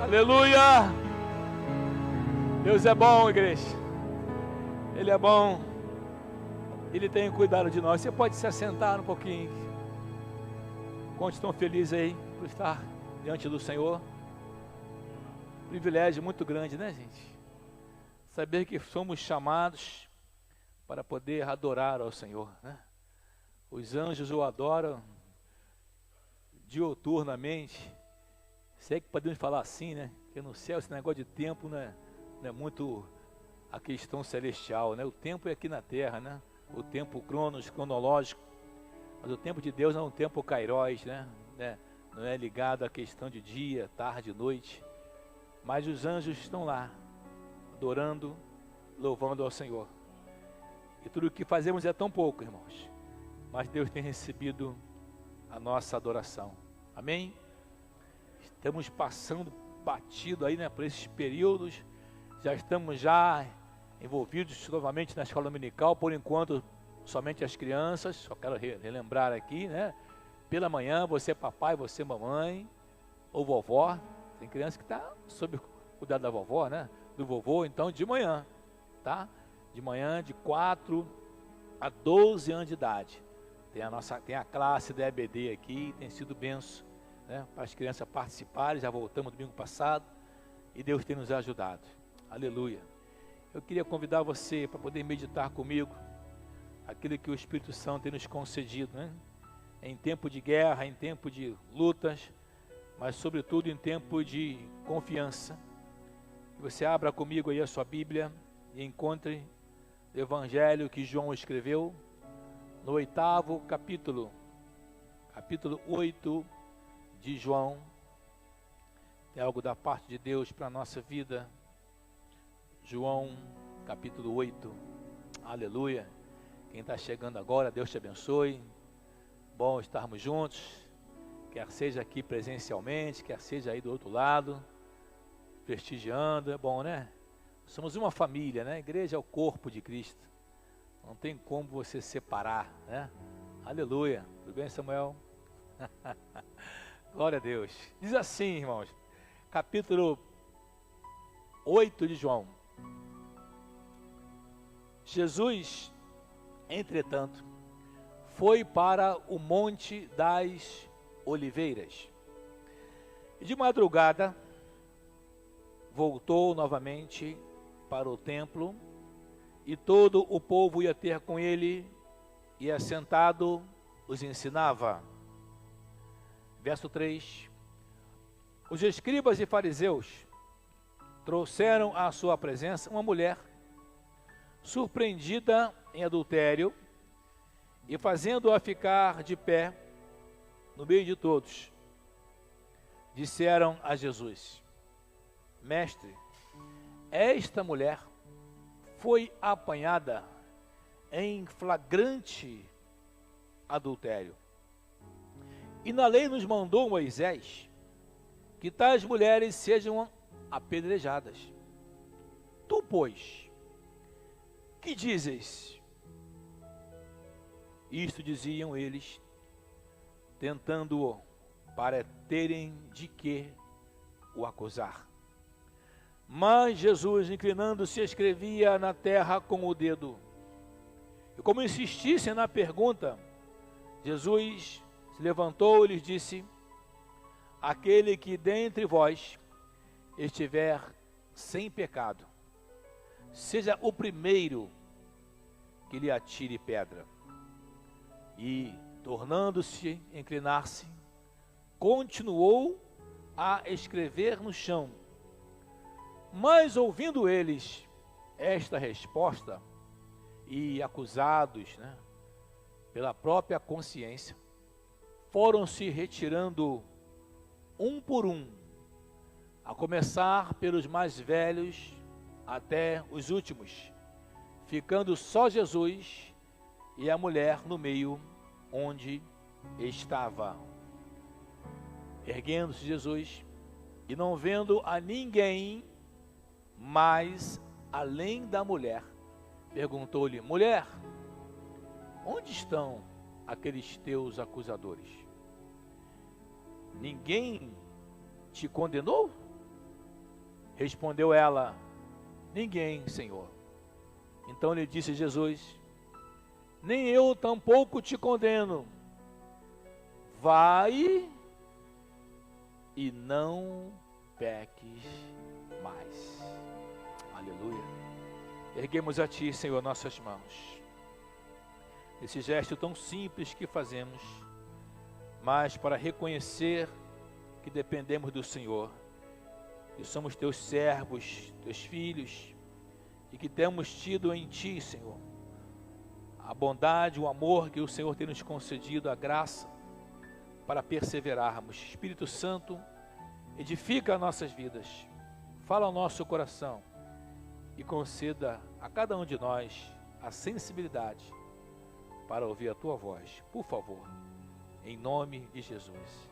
Aleluia! Deus é bom, igreja. Ele é bom. Ele tem cuidado de nós. Você pode se assentar um pouquinho. Quantos estão felizes aí por estar diante do Senhor? Privilégio muito grande, né, gente? Saber que somos chamados para poder adorar ao Senhor, né? Os anjos o adoram diuturnamente. Sei que podemos falar assim, né? Porque no céu esse negócio de tempo não é muito a questão celestial, né? O tempo é aqui na terra, né? O tempo cronológico. Mas o tempo de Deus não é um tempo kairos, né? Não é ligado à questão de dia, tarde, noite. Mas os anjos estão lá, adorando, louvando ao Senhor. E tudo o que fazemos é tão pouco, irmãos. Mas Deus tem recebido a nossa adoração. Amém? Estamos passando batido aí, né, por esses períodos. Já estamos envolvidos novamente na escola dominical. Por enquanto, somente as crianças. Só quero relembrar aqui, né? Pela manhã, você é papai, você é mamãe, ou vovó. Tem criança que está sob o cuidado da vovó, né? Do vovô, então de manhã, tá? De manhã, de 4 a 12 anos de idade. Tem a classe da EBD aqui, tem sido benção, né? Para as crianças participarem. Já voltamos domingo passado e Deus tem nos ajudado. Aleluia. Eu queria convidar você para poder meditar comigo aquilo que o Espírito Santo tem nos concedido, né? Em tempo de guerra, em tempo de lutas, mas sobretudo em tempo de confiança. Que você abra comigo aí a sua Bíblia e encontre o Evangelho que João escreveu no 8º capítulo 8 de João. Tem algo da parte de Deus para a nossa vida. João capítulo 8, aleluia. Quem está chegando agora, Deus te abençoe. Bom estarmos juntos, quer seja aqui presencialmente, quer seja aí do outro lado, prestigiando. É bom, né? Somos uma família, né? A igreja é o corpo de Cristo. Não tem como você separar, né? Aleluia. Tudo bem, Samuel? Glória a Deus. Diz assim, irmãos, capítulo 8 de João. Jesus, entretanto, foi para o Monte das Oliveiras. E de madrugada, voltou novamente para o templo, e todo o povo ia ter com ele, e assentado os ensinava. Verso 3. Os escribas e fariseus trouxeram à sua presença uma mulher surpreendida em adultério, e fazendo-a ficar de pé no meio de todos, disseram a Jesus: Mestre, esta mulher foi apanhada em flagrante adultério. E na lei nos mandou Moisés que tais mulheres sejam apedrejadas. Tu, pois, que dizes? Isto diziam eles, tentando-o para terem de que o acusar. Mas Jesus, inclinando-se, escrevia na terra com o dedo. E como insistissem na pergunta, Jesus se levantou e lhes disse: aquele que dentre vós estiver sem pecado, seja o primeiro que lhe atire pedra. E, tornando-se a inclinar-se, continuou a escrever no chão. Mas, ouvindo eles esta resposta, e acusados, né, pela própria consciência, foram se retirando um por um, a começar pelos mais velhos até os últimos, ficando só Jesus e a mulher no meio onde estava. Erguendo-se Jesus, e não vendo a ninguém mais além da mulher, perguntou-lhe: mulher, onde estão aqueles teus acusadores? Ninguém te condenou? Respondeu ela: ninguém, Senhor. Então lhe disse Jesus: nem eu tampouco te condeno. Vai e não peques mais. Aleluia. Erguemos a Ti, Senhor, nossas mãos. Esse gesto tão simples que fazemos, mas para reconhecer que dependemos do Senhor, e somos Teus servos, Teus filhos, e que temos tido em Ti, Senhor, a bondade, o amor que o Senhor tem nos concedido, a graça, para perseverarmos. Espírito Santo, edifica nossas vidas, fala ao nosso coração e conceda a cada um de nós a sensibilidade para ouvir a Tua voz, por favor, em nome de Jesus.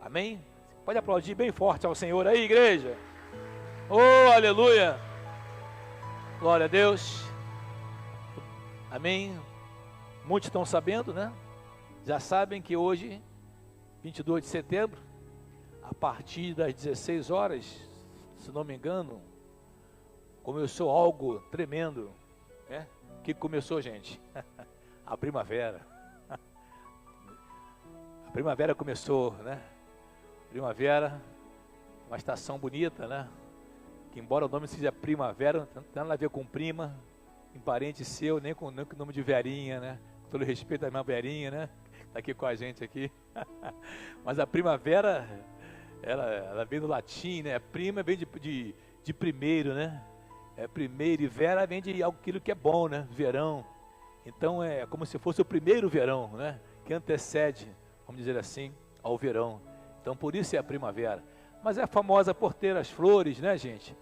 Amém? Pode aplaudir bem forte ao Senhor aí, igreja. Oh, aleluia! Glória a Deus. Amém? Muitos estão sabendo, né? Já sabem que hoje, 22 de setembro, a partir das 16 horas, se não me engano, começou algo tremendo, né? O que começou, gente? A primavera. A primavera começou, né? Primavera, uma estação bonita, né? Que embora o nome seja primavera, não tem nada a ver com prima, em parente seu, nem com o nome de Verinha, né? Com todo respeito à minha Verinha, né? Está aqui com a gente aqui. Mas a primavera, ela vem do latim, né? Prima vem de primeiro, né? É primeiro, e vera vem de aquilo que é bom, né? Verão. Então é como se fosse o primeiro verão, né? Que antecede, vamos dizer assim, ao verão. Então por isso é a primavera. Mas é famosa por ter as flores, né, gente?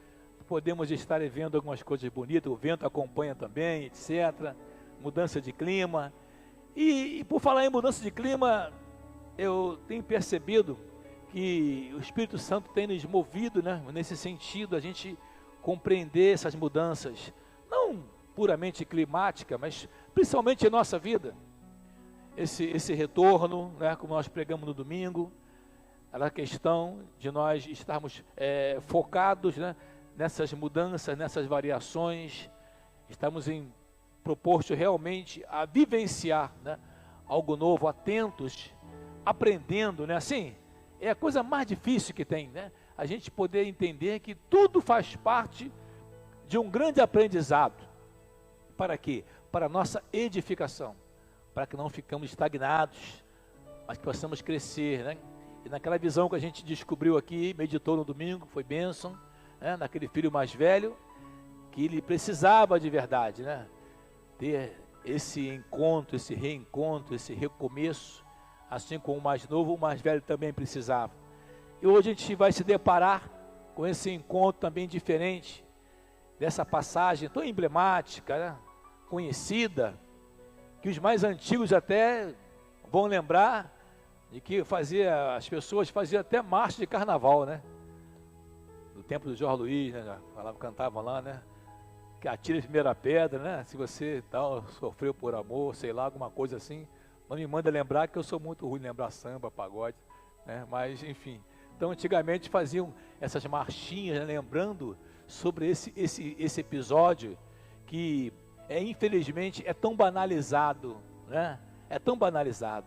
Podemos estar vendo algumas coisas bonitas, o vento acompanha também, etc. Mudança de clima. E por falar em mudança de clima, eu tenho percebido que o Espírito Santo tem nos movido, né, nesse sentido, a gente compreender essas mudanças, não puramente climática, mas principalmente em nossa vida. Esse retorno, né, como nós pregamos no domingo, a questão de nós estarmos focados, né, nessas mudanças, nessas variações, estamos propostos realmente a vivenciar, né, algo novo, atentos, aprendendo, né, assim, é a coisa mais difícil que tem, né, a gente poder entender que tudo faz parte de um grande aprendizado. Para quê? Para a nossa edificação, para que não ficamos estagnados, mas que possamos crescer, né? E naquela visão que a gente descobriu aqui, meditou no domingo, foi bênção, né? Naquele filho mais velho, que ele precisava de verdade, né? Ter esse encontro, esse reencontro, esse recomeço, assim como o mais novo, o mais velho também precisava. E hoje a gente vai se deparar com esse encontro também diferente, dessa passagem tão emblemática, né? Conhecida, que os mais antigos até vão lembrar, de que as pessoas faziam até marcha de carnaval, né? No tempo do Jorge Luiz, né? Cantavam lá, né? Que atira a primeira pedra, né? Se você tal, sofreu por amor, sei lá, alguma coisa assim. Não me manda lembrar, que eu sou muito ruim de lembrar samba, pagode, né? Mas, enfim. Então, antigamente faziam essas marchinhas, né? Lembrando sobre esse episódio que, infelizmente, é tão banalizado, né? É tão banalizado.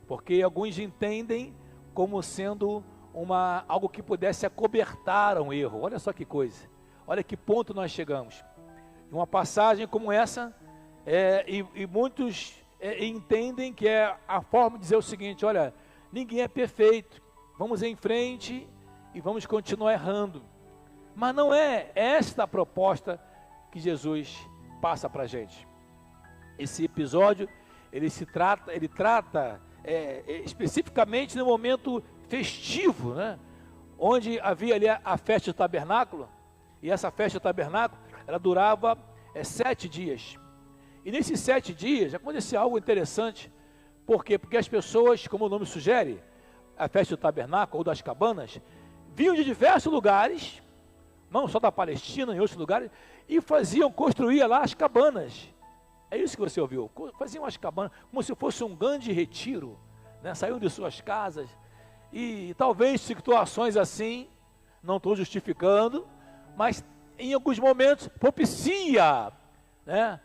Porque alguns entendem como sendo algo que pudesse acobertar um erro. Olha só que coisa. Olha que ponto nós chegamos. Uma passagem como essa, e muitos entendem que é a forma de dizer o seguinte: olha, ninguém é perfeito, vamos em frente e vamos continuar errando. Mas não é esta a proposta que Jesus passa para a gente. Esse episódio, ele trata especificamente no momento festivo, né? Onde havia ali a festa do tabernáculo, e essa festa do tabernáculo, ela durava 7 dias. E nesses 7 dias aconteceu algo interessante. Por quê? Porque as pessoas, como o nome sugere, a festa do tabernáculo ou das cabanas, vinham de diversos lugares, não só da Palestina, em outros lugares, e faziam, construir lá as cabanas. É isso que você ouviu, faziam as cabanas, como se fosse um grande retiro, né? Saíam de suas casas, e talvez situações assim, não estou justificando, mas em alguns momentos propicia, né,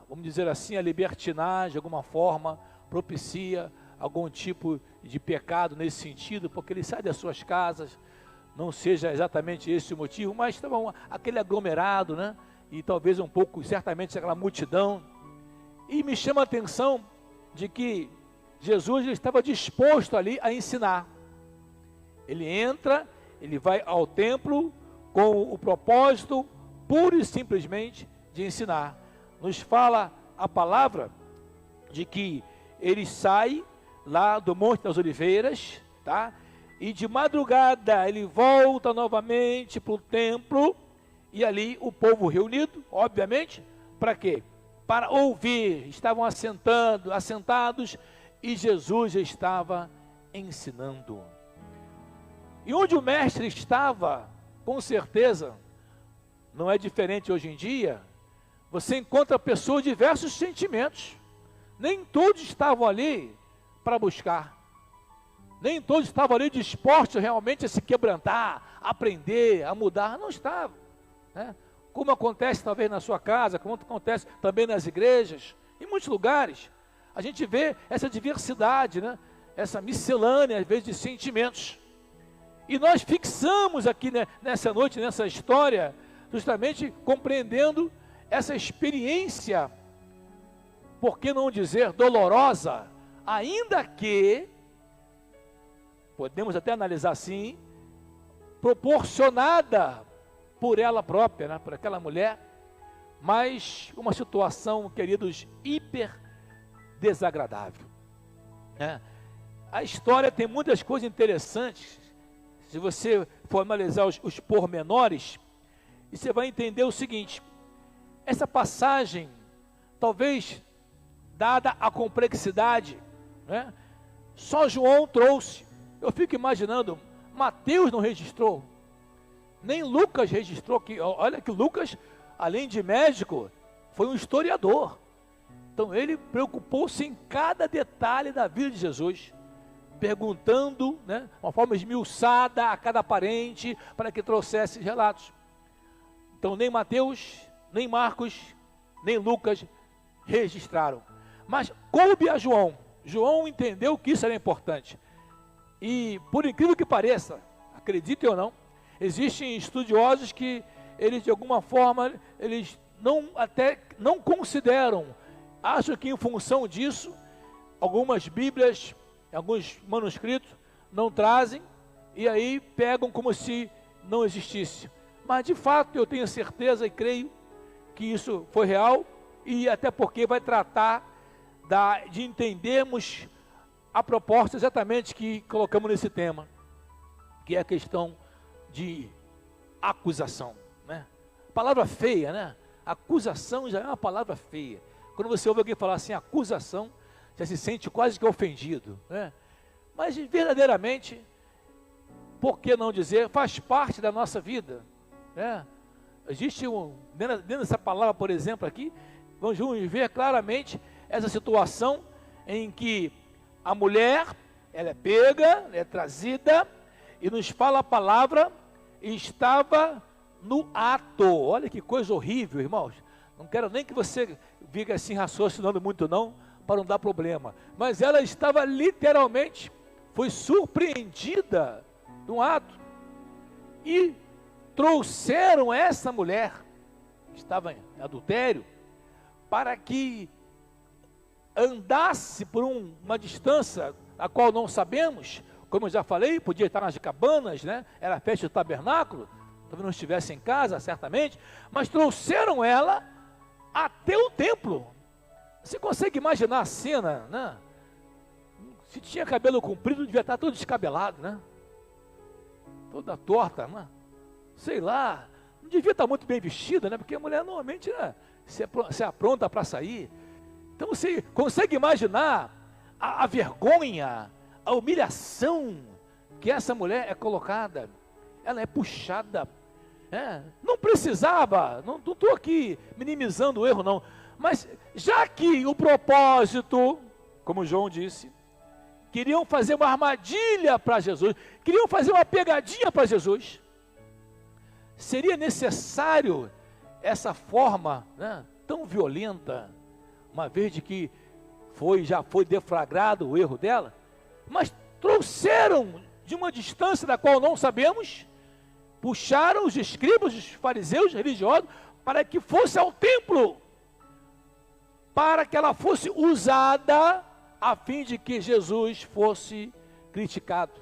vamos dizer assim, a libertinagem, de alguma forma, propicia algum tipo de pecado nesse sentido, porque ele sai das suas casas, não seja exatamente esse o motivo, mas estava aquele aglomerado, né, e talvez um pouco, certamente, aquela multidão, e me chama a atenção de que Jesus ele estava disposto ali a ensinar. Ele entra, ele vai ao templo com o propósito puro e simplesmente de ensinar. Nos fala a palavra de que ele sai lá do Monte das Oliveiras, tá? E de madrugada ele volta novamente para o templo, e ali o povo reunido, obviamente, para quê? Para ouvir. Estavam assentados, e Jesus estava ensinando. E onde o mestre estava, com certeza, não é diferente hoje em dia. Você encontra pessoas de diversos sentimentos. Nem todos estavam ali para buscar. Nem todos estavam ali dispostos realmente a se quebrantar, a aprender, a mudar. Não estavam, né? Como acontece talvez na sua casa, como acontece também nas igrejas, em muitos lugares. A gente vê essa diversidade, né? Essa miscelânea, às vezes, de sentimentos. E nós fixamos aqui, né, nessa noite, nessa história, justamente compreendendo essa experiência, por que não dizer dolorosa, ainda que, podemos até analisar assim, proporcionada por ela própria, né, por aquela mulher, mas uma situação, queridos, hiper desagradável, né? A história tem muitas coisas interessantes. Se você for analisar os pormenores, e você vai entender o seguinte: essa passagem, talvez, dada a complexidade, né, só João trouxe. Eu fico imaginando, Mateus não registrou, nem Lucas registrou, que, olha que Lucas, além de médico, foi um historiador. Então ele preocupou-se em cada detalhe da vida de Jesus, perguntando, né, uma forma esmiuçada a cada parente, para que trouxesse relatos. Então nem Mateus, nem Marcos, nem Lucas registraram. Mas coube a João. João entendeu que isso era importante. E por incrível que pareça, acreditem ou não, existem estudiosos que eles de alguma forma, eles até não consideram, acham que em função disso, algumas Bíblias, alguns manuscritos não trazem, e aí pegam como se não existisse. Mas de fato eu tenho certeza e creio que isso foi real, e até porque vai tratar de entendermos a proposta exatamente que colocamos nesse tema, que é a questão de acusação, né? Palavra feia, né? Acusação já é uma palavra feia. Quando você ouve alguém falar assim, acusação, já se sente quase que ofendido, né? Mas verdadeiramente, por que não dizer, faz parte da nossa vida, né? Existe dentro dessa palavra, por exemplo, aqui, vamos ver claramente essa situação em que a mulher, ela é pega, ela é trazida, e nos fala a palavra, estava no ato. Olha que coisa horrível, irmãos. Não quero nem que você fique assim raciocinando muito não, para não dar problema. Mas ela estava literalmente, foi surpreendida no ato. E trouxeram essa mulher, que estava em adultério, para que andasse por uma distância, a qual não sabemos, como eu já falei, podia estar nas cabanas, né? Era a festa do tabernáculo, talvez não estivesse em casa, certamente, mas trouxeram ela até o templo. Você consegue imaginar a cena, né? Se tinha cabelo comprido, devia estar todo descabelado, né? Toda torta, né? Sei lá, não devia estar muito bem vestida, né? Porque a mulher normalmente, né, se apronta para sair. Então você consegue imaginar a vergonha, a humilhação que essa mulher é colocada. Ela é puxada. Não precisava, não estou aqui minimizando o erro não, mas já que o propósito, como João disse, queriam fazer uma armadilha para Jesus, queriam fazer uma pegadinha para Jesus. Seria necessário essa forma, né, tão violenta, uma vez de que já foi deflagrado o erro dela, mas trouxeram de uma distância da qual não sabemos, puxaram os escribas, os fariseus religiosos, para que fosse ao templo, para que ela fosse usada, a fim de que Jesus fosse criticado.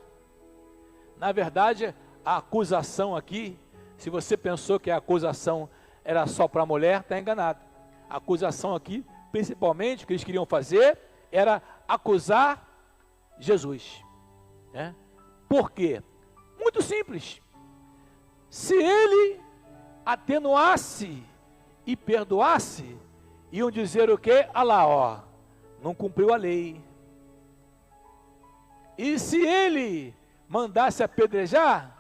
Na verdade, a acusação aqui, se você pensou que a acusação era só para a mulher, está enganado. A acusação aqui, principalmente, o que eles queriam fazer, era acusar Jesus. Né? Por quê? Muito simples. Se ele atenuasse e perdoasse, iam dizer o quê? Ah lá, ó, não cumpriu a lei. E se ele mandasse apedrejar,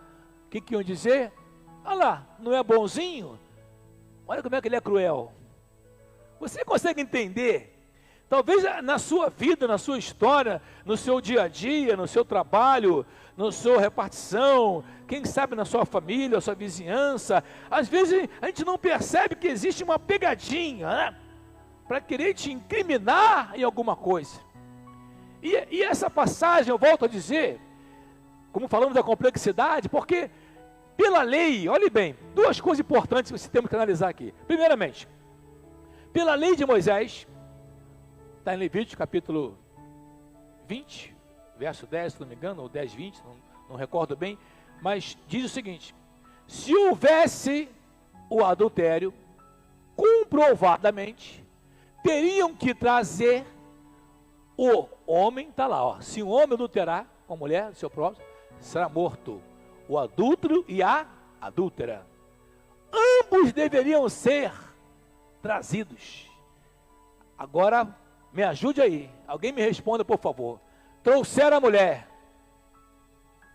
o que iam dizer? Ah lá, não é bonzinho? Olha como é que ele é cruel. Você consegue entender? Talvez na sua vida, na sua história, no seu dia a dia, no seu trabalho, na sua repartição, quem sabe na sua família, na sua vizinhança, às vezes a gente não percebe que existe uma pegadinha, né, para querer te incriminar em alguma coisa. E essa passagem, eu volto a dizer, como falamos da complexidade, porque pela lei, olhe bem, duas coisas importantes que você temos que analisar aqui. Primeiramente, pela lei de Moisés, está em Levítico capítulo 20, verso 10, se não me engano, ou 10, 20, não recordo bem, mas diz o seguinte: se houvesse o adultério, comprovadamente, teriam que trazer o homem, está lá, ó, se um homem adulterar com a mulher do seu próximo, será morto o adúltero e a adúltera. Ambos deveriam ser trazidos. Agora, me ajude aí, alguém me responda, por favor. Trouxeram a mulher,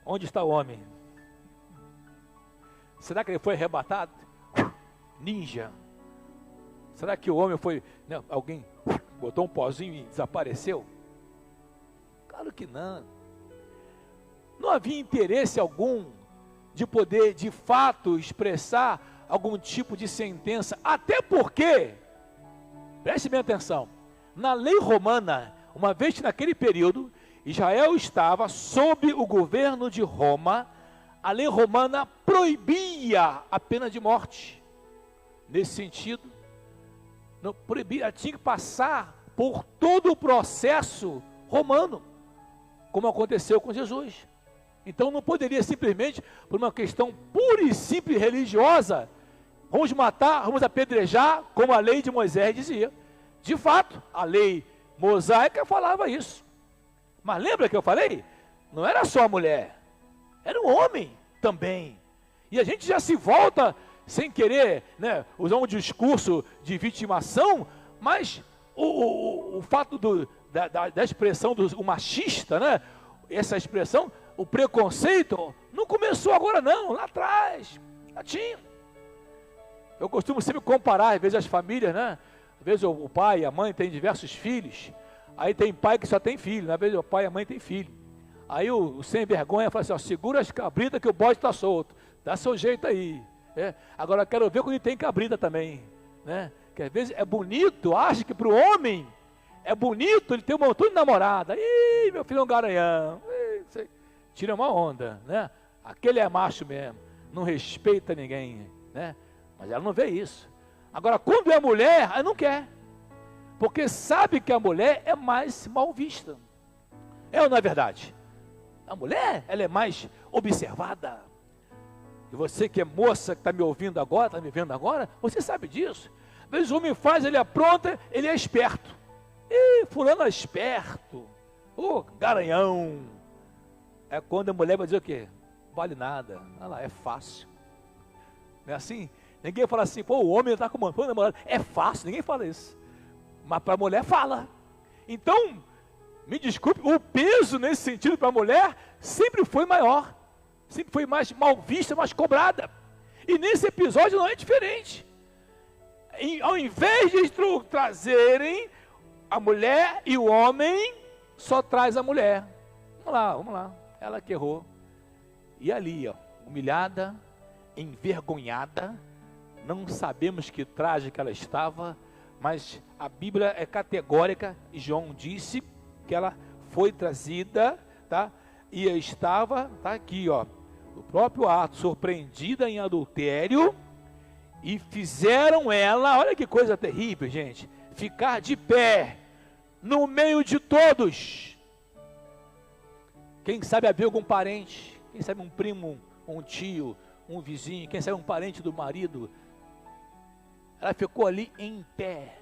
onde está o homem? Será que ele foi arrebatado? Ninja. Será que o homem foi, né, alguém botou um pozinho e desapareceu? Claro que não. Não havia interesse algum de poder, de fato, expressar algum tipo de sentença, até porque, preste bem atenção, na lei romana, uma vez que naquele período, Israel estava sob o governo de Roma, a lei romana proibia a pena de morte. Nesse sentido, não proibia, tinha que passar por todo o processo romano, como aconteceu com Jesus. Então não poderia simplesmente, por uma questão pura e simples religiosa, vamos matar, vamos apedrejar, como a lei de Moisés dizia. De fato, a lei mosaica falava isso. Mas lembra que eu falei? Não era só a mulher, era um homem também. E a gente já se volta, sem querer, né, usar um discurso de vitimação, mas o fato da expressão do machista, né, essa expressão, o preconceito, não começou agora não, lá atrás, já tinha. Eu costumo sempre comparar, às vezes, as famílias, né? Às vezes o pai e a mãe têm diversos filhos, aí tem pai que só tem filho, né? Às vezes o pai e a mãe têm filho. Aí o sem vergonha fala assim, ó, segura as cabritas que o bode está solto, dá seu jeito aí. Agora eu quero ver quando tem cabrita também, né? Que às vezes é bonito, acha que para o homem é bonito ele ter um montão de namorada. Ih, meu filho é um garanhão. Ih, tira uma onda, né? Aquele é macho mesmo, não respeita ninguém, né? Mas ela não vê isso. Agora, quando é mulher, ela não quer, porque sabe que a mulher é mais mal vista. É ou não é verdade? A mulher, ela é mais observada. E você que é moça, que está me ouvindo agora, está me vendo agora, você sabe disso. Às vezes o homem faz, ele apronta, ele é esperto. Ih, fulano é esperto. Garanhão. É quando a mulher vai dizer o quê? Vale nada. Olha lá, é fácil. Não é assim? Ninguém fala assim, pô, o homem está com uma namorada. É fácil, ninguém fala isso. Mas para a mulher fala. Então, me desculpe, o peso nesse sentido para a mulher sempre foi maior. Sempre foi mais mal vista, mais cobrada. E nesse episódio não é diferente. Ao invés de trazerem a mulher e o homem, só traz a mulher. Vamos lá. Ela que errou. E ali, ó, humilhada, envergonhada, não sabemos que traje que ela estava, mas a Bíblia é categórica, e João disse que ela foi trazida, tá? E estava, tá aqui, ó, o próprio ato, surpreendida em adultério, e fizeram ela, olha que coisa terrível, gente, ficar de pé, no meio de todos. Quem sabe havia algum parente, quem sabe um primo, um tio, um vizinho, quem sabe um parente do marido. Ela ficou ali em pé,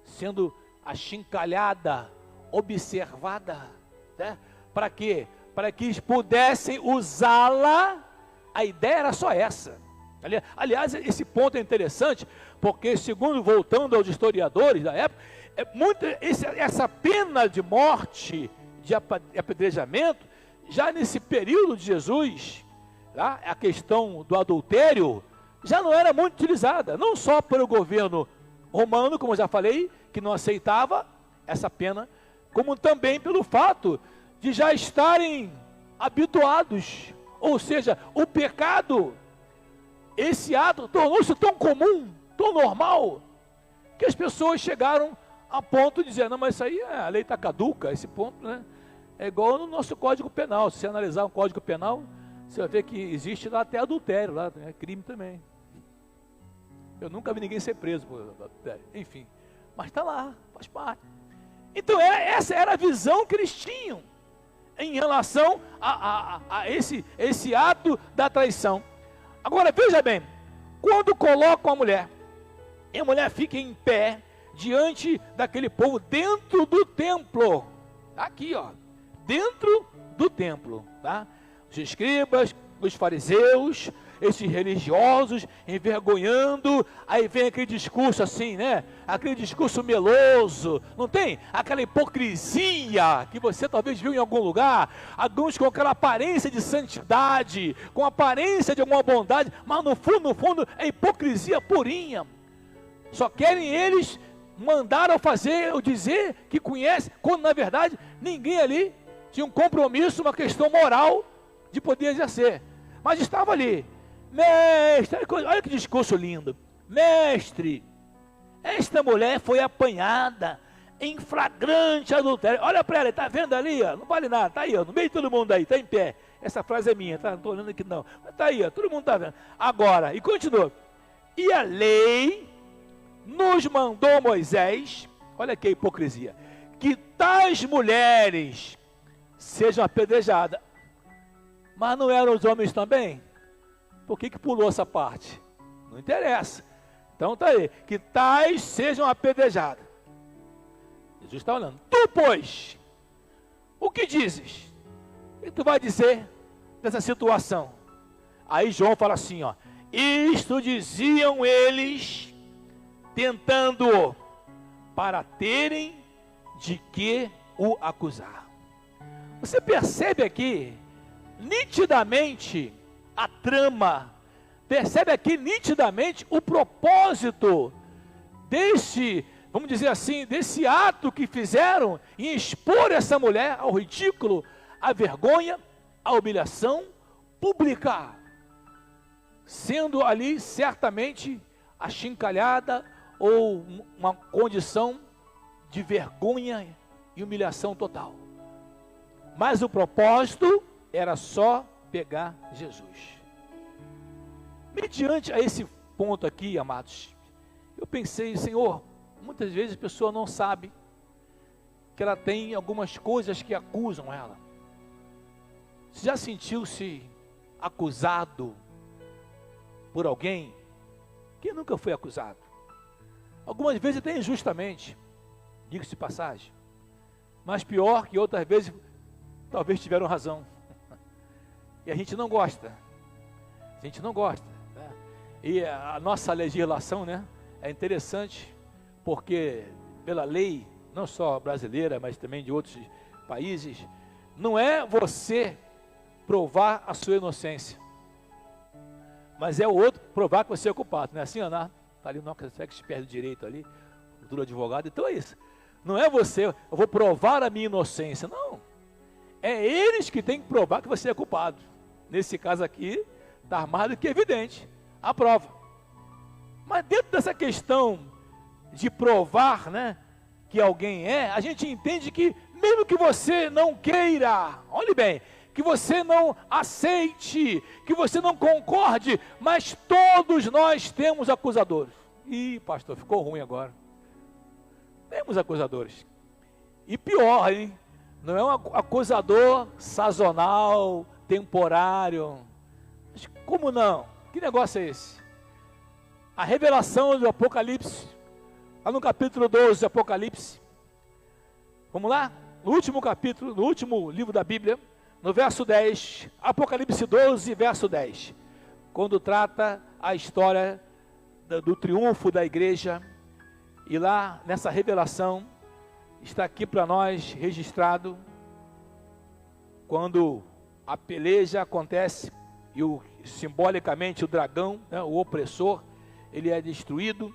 sendo achincalhada, observada, né? Para quê? Para que eles pudessem usá-la. A ideia era só essa. Aliás, esse ponto é interessante, porque voltando aos historiadores da época, essa pena de morte, de apedrejamento, já nesse período de Jesus, tá? A questão do adultério já não era muito utilizada, não só pelo governo romano, como eu já falei, que não aceitava essa pena, como também pelo fato de já estarem habituados, ou seja, o pecado, esse ato tornou-se tão comum, tão normal, que as pessoas chegaram a ponto de dizer, não, mas isso aí, a lei está caduca, esse ponto, né? É igual no nosso Código Penal. Se você analisar o Código Penal, você vai ver que existe lá até adultério, lá é crime também. Eu nunca vi ninguém ser preso por adultério, enfim, mas está lá, faz parte. Então essa era a visão que eles tinham em relação a esse ato da traição. Agora veja bem, quando colocam a mulher, e a mulher fica em pé diante daquele povo dentro do templo, aqui ó, dentro do templo, tá? Os escribas, os fariseus, esses religiosos envergonhando, aí vem aquele discurso assim, né? Aquele discurso meloso, não tem? Aquela hipocrisia que você talvez viu em algum lugar, alguns com aquela aparência de santidade, com aparência de alguma bondade, mas no fundo é hipocrisia purinha. Só querem eles mandar ou fazer ou dizer que conhece, quando na verdade ninguém ali tinha um compromisso, uma questão moral de poder exercer, mas estava ali. Mestre, olha que discurso lindo. Mestre, esta mulher foi apanhada em flagrante adultério. Olha para ela, está vendo ali, ó, não vale nada, está aí, ó, no meio de todo mundo aí, está em pé. Essa frase é minha, tá? Não estou olhando aqui não, mas está aí, ó, todo mundo está vendo. Agora, e continua, e a lei nos mandou Moisés, olha que hipocrisia, que tais mulheres sejam apedrejadas. Mas não eram os homens também? Por que pulou essa parte? Não interessa. Então está aí, que tais sejam apedrejadas. Jesus está olhando. Tu, pois, o que dizes? O que tu vai dizer dessa situação? Aí João fala assim, ó, isto diziam eles, tentando para terem de que o acusar. Você percebe aqui nitidamente a trama, percebe aqui nitidamente o propósito desse, vamos dizer assim, desse ato que fizeram em expor essa mulher ao ridículo, à vergonha, à humilhação pública, sendo ali certamente achincalhada ou uma condição de vergonha e humilhação total. Mas o propósito era só pegar Jesus. Mediante a esse ponto aqui, amados, eu pensei, Senhor, muitas vezes a pessoa não sabe que ela tem algumas coisas que acusam ela. Você já sentiu-se acusado por alguém? Quem nunca foi acusado? Algumas vezes até injustamente, diga-se de passagem, mas pior que outras vezes, talvez tiveram razão. E a gente não gosta. A gente não gosta. Né? E a nossa legislação, né, é interessante, porque pela lei, não só brasileira, mas também de outros países, não é você provar a sua inocência, mas é o outro provar que você é culpado. Não é assim, Ana? Está ali o nosso expert de direito ali, o duro advogado. Então é isso. Não é você, eu vou provar a minha inocência. Não. É eles que têm que provar que você é culpado. Nesse caso aqui, Está mais do que evidente a prova. Mas dentro dessa questão de provar, né, que alguém é, a gente entende que mesmo que você não queira, olhe bem, que você não aceite, que você não concorde, mas todos nós temos acusadores. Ih, pastor, ficou ruim agora. Temos acusadores. E pior, hein? Não é um acusador sazonal, temporário. Mas como não? Que negócio é esse? A revelação do Apocalipse, lá no capítulo 12 do Apocalipse. Vamos lá? No último capítulo, no último livro da Bíblia, no verso 10, Apocalipse 12, verso 10. Quando trata a história do triunfo da igreja, e lá nessa revelação, está aqui para nós registrado, quando a peleja acontece, e simbolicamente o dragão, né, o opressor, ele é destruído,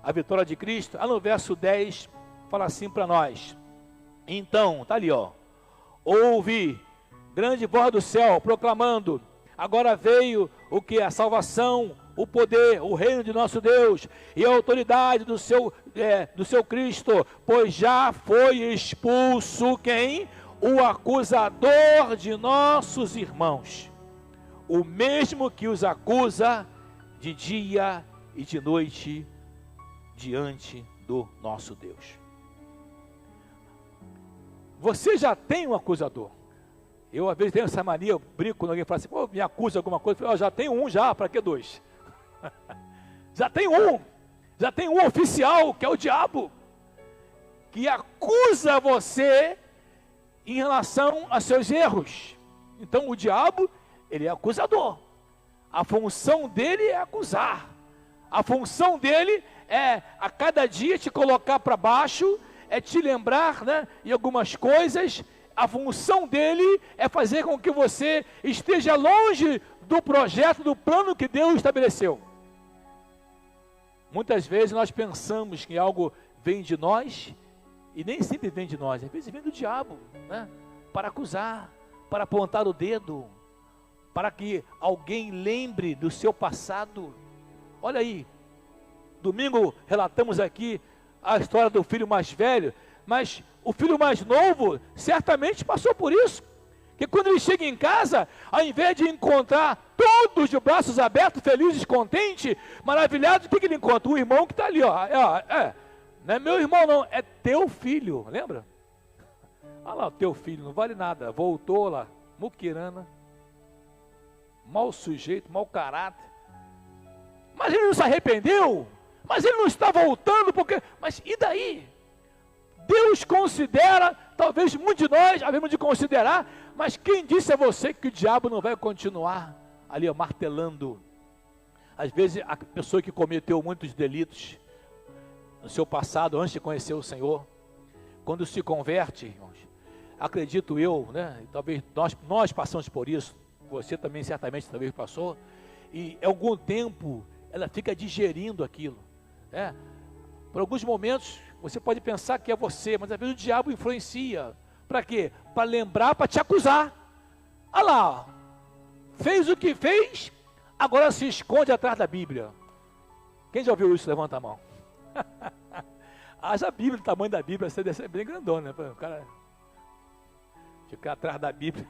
a vitória de Cristo. No verso 10, fala assim para nós, então, está ali, ó, ouvi grande voz do céu, proclamando, agora veio o que? A salvação, o poder, o reino de nosso Deus, e a autoridade do seu Cristo, pois já foi expulso quem? O acusador de nossos irmãos, o mesmo que os acusa de dia e de noite diante do nosso Deus. Você já tem um acusador. Eu às vezes tenho essa mania, eu brinco quando alguém fala assim, pô, me acusa de alguma coisa, eu falo, já tenho um já, para que dois? Já tem um oficial, que é o diabo, que acusa você em relação a seus erros. Então o diabo, ele é acusador. A função dele é acusar. A função dele é a cada dia te colocar para baixo, é te lembrar, né, em algumas coisas. A função dele é fazer com que você esteja longe do projeto, do plano que Deus estabeleceu. Muitas vezes nós pensamos que algo vem de nós, e nem sempre vem de nós, às vezes vem do diabo, né? Para acusar, para apontar o dedo, para que alguém lembre do seu passado. Olha aí, domingo relatamos aqui a história do filho mais velho, mas o filho mais novo certamente passou por isso, que quando ele chega em casa, ao invés de encontrar todos de braços abertos, felizes, contentes, maravilhados, o que ele encontra? O irmão que está ali, ó, não é meu irmão não, é teu filho, lembra? Olha lá, o teu filho, não vale nada, voltou lá, muquirana, mau sujeito, mau caráter, mas ele não se arrependeu, mas ele não está voltando, porque, mas e daí? Deus considera, talvez muitos de nós havemos de considerar, mas quem disse a você que o diabo não vai continuar ali, ó, martelando? Às vezes a pessoa que cometeu muitos delitos no seu passado, antes de conhecer o Senhor, quando se converte, irmãos, acredito eu, né, talvez nós passamos por isso, você também certamente talvez passou, e em algum tempo ela fica digerindo aquilo, né? Por alguns momentos você pode pensar que é você, mas às vezes o diabo influencia. Para quê? Para lembrar, para te acusar. Olha lá, fez o que fez, agora se esconde atrás da Bíblia. Quem já ouviu isso? Levanta a mão. Haja a Bíblia, o tamanho da Bíblia, você é bem grandona, né? O cara ficar atrás da Bíblia.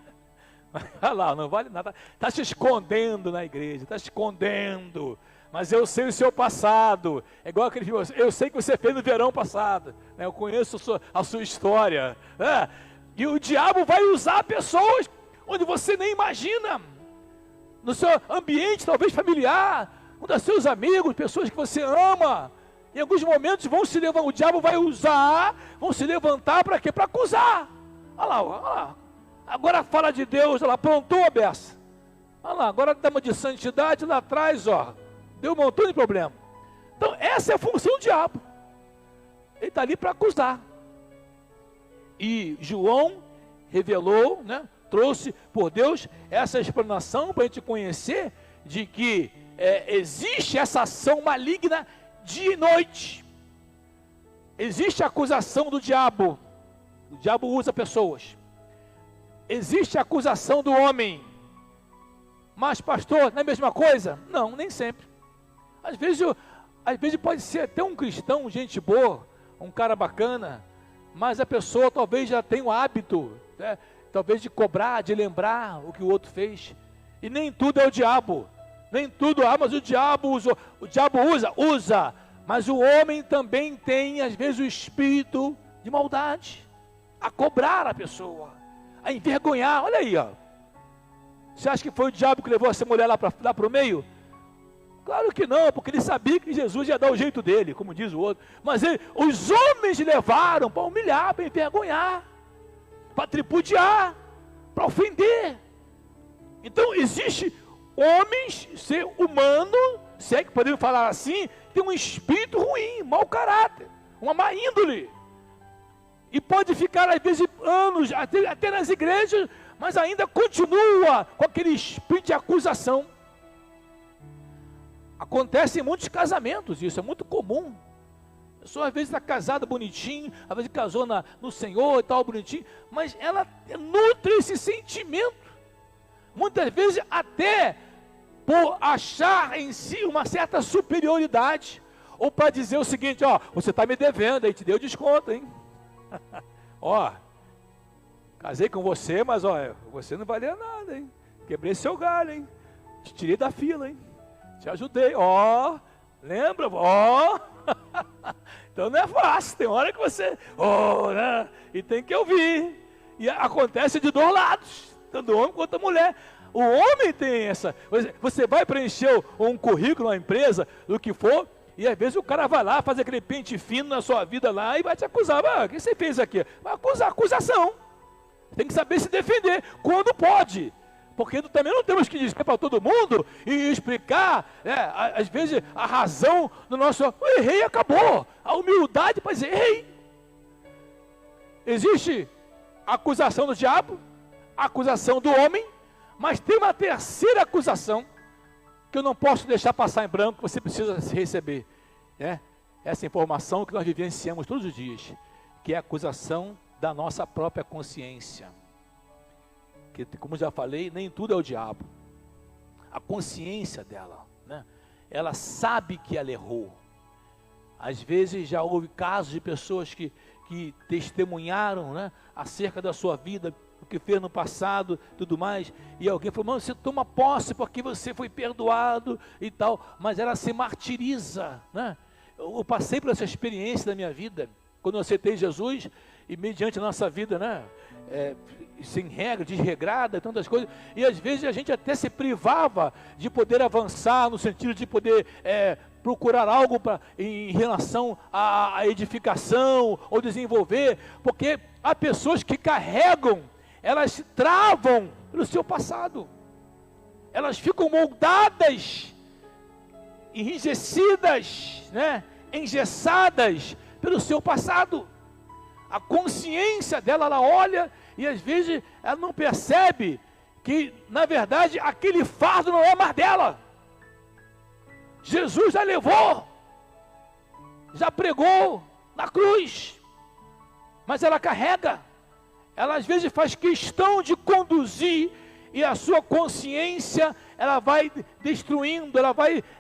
Olha lá, não vale nada. Está se escondendo na igreja, está se escondendo. Mas eu sei o seu passado. É igual aquele filme, eu sei que você fez no verão passado, né? Eu conheço a sua história, né? E o diabo vai usar pessoas onde você nem imagina, no seu ambiente talvez familiar, um dos seus amigos, pessoas que você ama. Em alguns momentos vão se levantar, o diabo vai usar, vão se levantar para quê? Para acusar. Olha lá, olha lá. Agora fala de Deus, olha lá, aprontou a beça. Olha lá, agora estamos de santidade lá atrás, ó. Deu um montão de problema. Então essa é a função do diabo. Ele está ali para acusar. E João revelou, né, trouxe por Deus essa explanação para a gente conhecer de que existe essa ação maligna dia e noite. Existe a acusação do diabo. O diabo usa pessoas. Existe a acusação do homem. Mas pastor, não é a mesma coisa? Não, nem sempre. Às vezes pode ser até um cristão, gente boa, um cara bacana, mas a pessoa talvez já tenha o hábito, né, talvez de cobrar, de lembrar o que o outro fez. E nem tudo é o diabo. Nem tudo, mas o diabo usa. Mas o homem também tem, às vezes, o espírito de maldade, a cobrar a pessoa, a envergonhar. Olha aí, ó. Você acha que foi o diabo que levou essa mulher lá para o meio? Claro que não, porque ele sabia que Jesus ia dar o jeito dele, como diz o outro. Mas os homens levaram para humilhar, para envergonhar, para tripudiar, para ofender. Então existe homens, ser humano, se é que podemos falar assim, tem um espírito ruim, mau caráter, uma má índole. E pode ficar às vezes anos, até nas igrejas, mas ainda continua com aquele espírito de acusação. Acontece em muitos casamentos, isso é muito comum. A pessoa às vezes está casada bonitinho, às vezes casou no Senhor e tal, bonitinho, mas ela nutre esse sentimento, muitas vezes até por achar em si uma certa superioridade, ou para dizer o seguinte, ó, você está me devendo, aí te deu desconto, hein? Ó, casei com você, mas ó, você não valia nada, hein? Quebrei seu galho, hein? Te tirei da fila, hein? Te ajudei, ó, lembra? Ó, então não é fácil, tem hora que você, ó, né? E tem que ouvir, e acontece de dois lados, tanto homem quanto a mulher. O homem tem essa, você vai preencher um currículo, uma empresa, do que for, e às vezes o cara vai lá, faz aquele pente fino na sua vida lá, e vai te acusar, o que você fez aqui? Vai acusar, acusação, tem que saber se defender, quando pode, porque também não temos que dizer para todo mundo, e explicar, às vezes a razão do nosso, eu errei, acabou, a humildade para dizer, errei. Existe a acusação do diabo, a acusação do homem, mas tem uma terceira acusação, que eu não posso deixar passar em branco, você precisa receber, né? Essa informação que nós vivenciamos todos os dias, que é a acusação da nossa própria consciência, que, como já falei, nem tudo é o diabo, a consciência dela, né? Ela sabe que ela errou. Às vezes já houve casos de pessoas que testemunharam, né, acerca da sua vida, o que fez no passado, tudo mais, e alguém falou, mano, você toma posse porque você foi perdoado e tal, mas ela se martiriza, né? Eu passei por essa experiência na minha vida, quando eu aceitei Jesus, e mediante a nossa vida, né, sem regra, desregrada, tantas coisas, e às vezes a gente até se privava de poder avançar, no sentido de poder procurar algo em relação à edificação, ou desenvolver, porque há pessoas que carregam, elas travam pelo seu passado, elas ficam moldadas, enrijecidas, né, engessadas pelo seu passado. A consciência dela, ela olha e às vezes ela não percebe que na verdade aquele fardo não é mais dela. Jesus já levou, já pregou na cruz, mas ela carrega. Ela às vezes faz questão de conduzir, e a sua consciência, ela vai destruindo,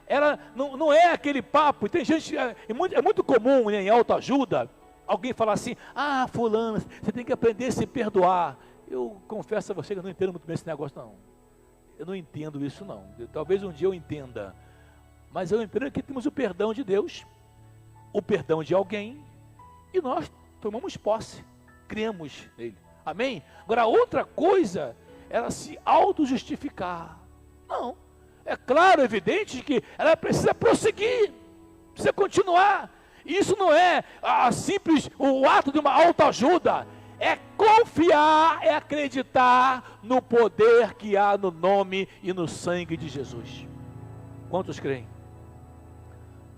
ela não é aquele papo. Tem gente, é muito comum, né, em autoajuda, alguém falar assim, fulano, você tem que aprender a se perdoar. Eu confesso a você que eu não entendo muito bem esse negócio não, eu não entendo isso não, talvez um dia eu entenda, mas eu entendo que temos o perdão de Deus, o perdão de alguém, e nós tomamos posse, cremos nele. Amém? Agora, outra coisa, ela se auto-justificar. Não. É claro, evidente que ela precisa prosseguir, precisa continuar. Isso não é o ato de uma autoajuda. É confiar, é acreditar no poder que há no nome e no sangue de Jesus. Quantos creem?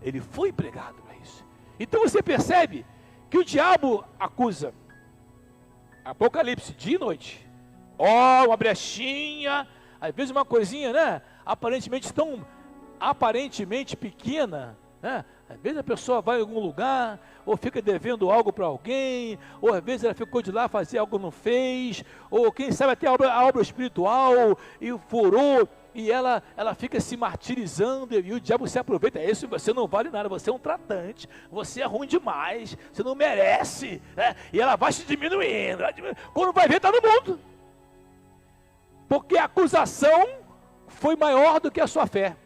Ele foi pregado para isso. Então você percebe que o diabo acusa. Apocalipse, dia e noite, uma brechinha, às vezes uma coisinha, né, aparentemente pequena, né, às vezes a pessoa vai em algum lugar, ou fica devendo algo para alguém, ou às vezes ela ficou de lá fazer algo não fez, ou quem sabe até a obra espiritual, e furou, e ela fica se martirizando, e o diabo se aproveita. É isso, você não vale nada, você é um tratante, você é ruim demais, você não merece, né? E ela vai se diminuindo, quando vai ver, está no mundo, porque a acusação foi maior do que a sua fé.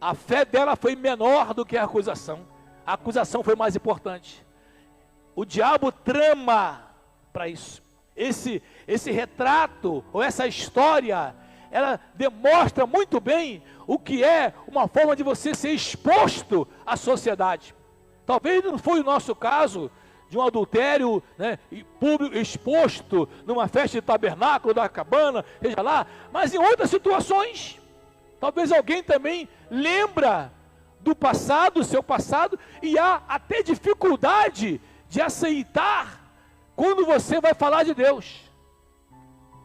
A fé dela foi menor do que a acusação foi mais importante. O diabo trama para isso. Esse retrato, ou essa história, ela demonstra muito bem o que é uma forma de você ser exposto à sociedade. Talvez não foi o nosso caso, de um adultério, né, público, exposto numa festa de tabernáculo da cabana, seja lá, mas em outras situações, talvez alguém também lembra do passado, do seu passado, e há até dificuldade de aceitar quando você vai falar de Deus.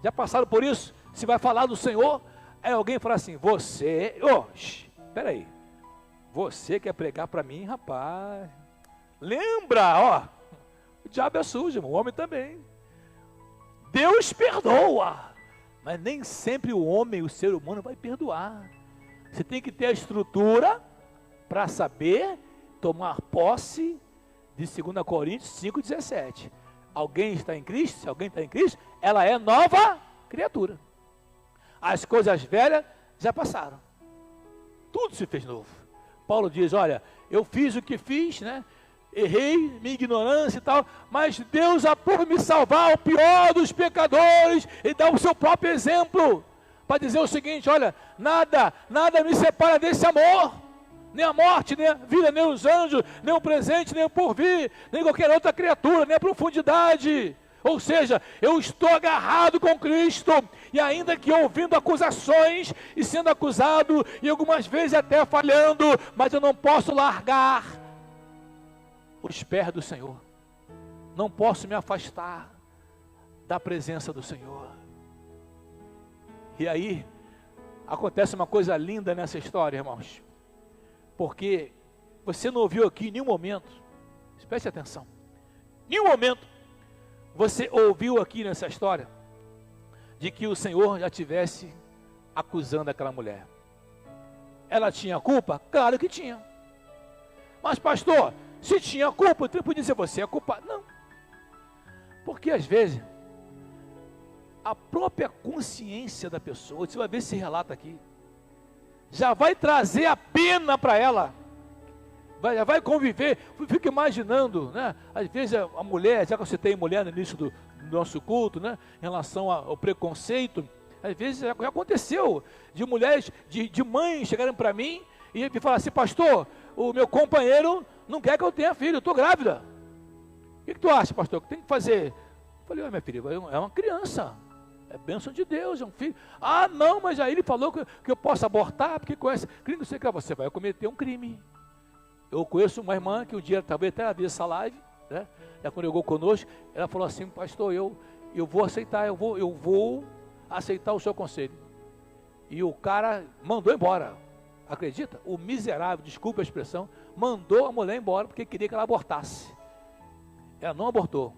Já passaram por isso? Se vai falar do Senhor, aí alguém fala assim, peraí, você quer pregar para mim, rapaz? Lembra, o diabo é sujo, o homem também. Deus perdoa, mas nem sempre o homem, o ser humano vai perdoar. Você tem que ter a estrutura para saber tomar posse de 2 Coríntios 5,17. Alguém está em Cristo? Se alguém está em Cristo, ela é nova criatura. As coisas velhas já passaram. Tudo se fez novo. Paulo diz, olha, eu fiz o que fiz, né? Errei, minha ignorância e tal, mas Deus aprouve me salvar, o pior dos pecadores, e dá o seu próprio exemplo, para dizer o seguinte, olha, nada me separa desse amor, nem a morte, nem a vida, nem os anjos, nem o presente, nem o porvir, nem qualquer outra criatura, nem a profundidade. Ou seja, eu estou agarrado com Cristo, e ainda que ouvindo acusações, e sendo acusado, e algumas vezes até falhando, mas eu não posso largar os pés do Senhor, não posso me afastar da presença do Senhor. E aí, acontece uma coisa linda nessa história, irmãos, porque você não ouviu aqui em nenhum momento, preste atenção, em nenhum momento, você ouviu aqui nessa história, de que o Senhor já estivesse acusando aquela mulher. Ela tinha culpa? Claro que tinha. Mas pastor, se tinha culpa, eu podia dizer você é culpado. Não. Porque às vezes, a própria consciência da pessoa, você vai ver esse relato aqui, já vai trazer a pena para ela, já vai conviver. Fico imaginando, né? Às vezes a mulher, já que eu citei mulher no início do nosso culto, né? Em relação ao preconceito, às vezes já aconteceu, de mulheres, de mães chegarem para mim, e me falar assim, pastor, o meu companheiro não quer que eu tenha filho, eu estou grávida. O que tu acha, pastor? O que tem que fazer? Eu falei, minha filha, é uma criança, é bênção de Deus, é um filho. Ah, não, mas aí ele falou que eu posso abortar, porque conhece, crime, não sei o que, você vai cometer um crime. Eu conheço uma irmã que um dia, talvez até ela viu essa live, né? Ela congregou conosco, ela falou assim, pastor, eu vou aceitar, eu vou aceitar o seu conselho. E o cara mandou embora. Acredita? O miserável, desculpa a expressão, mandou a mulher embora porque queria que ela abortasse. Ela não abortou.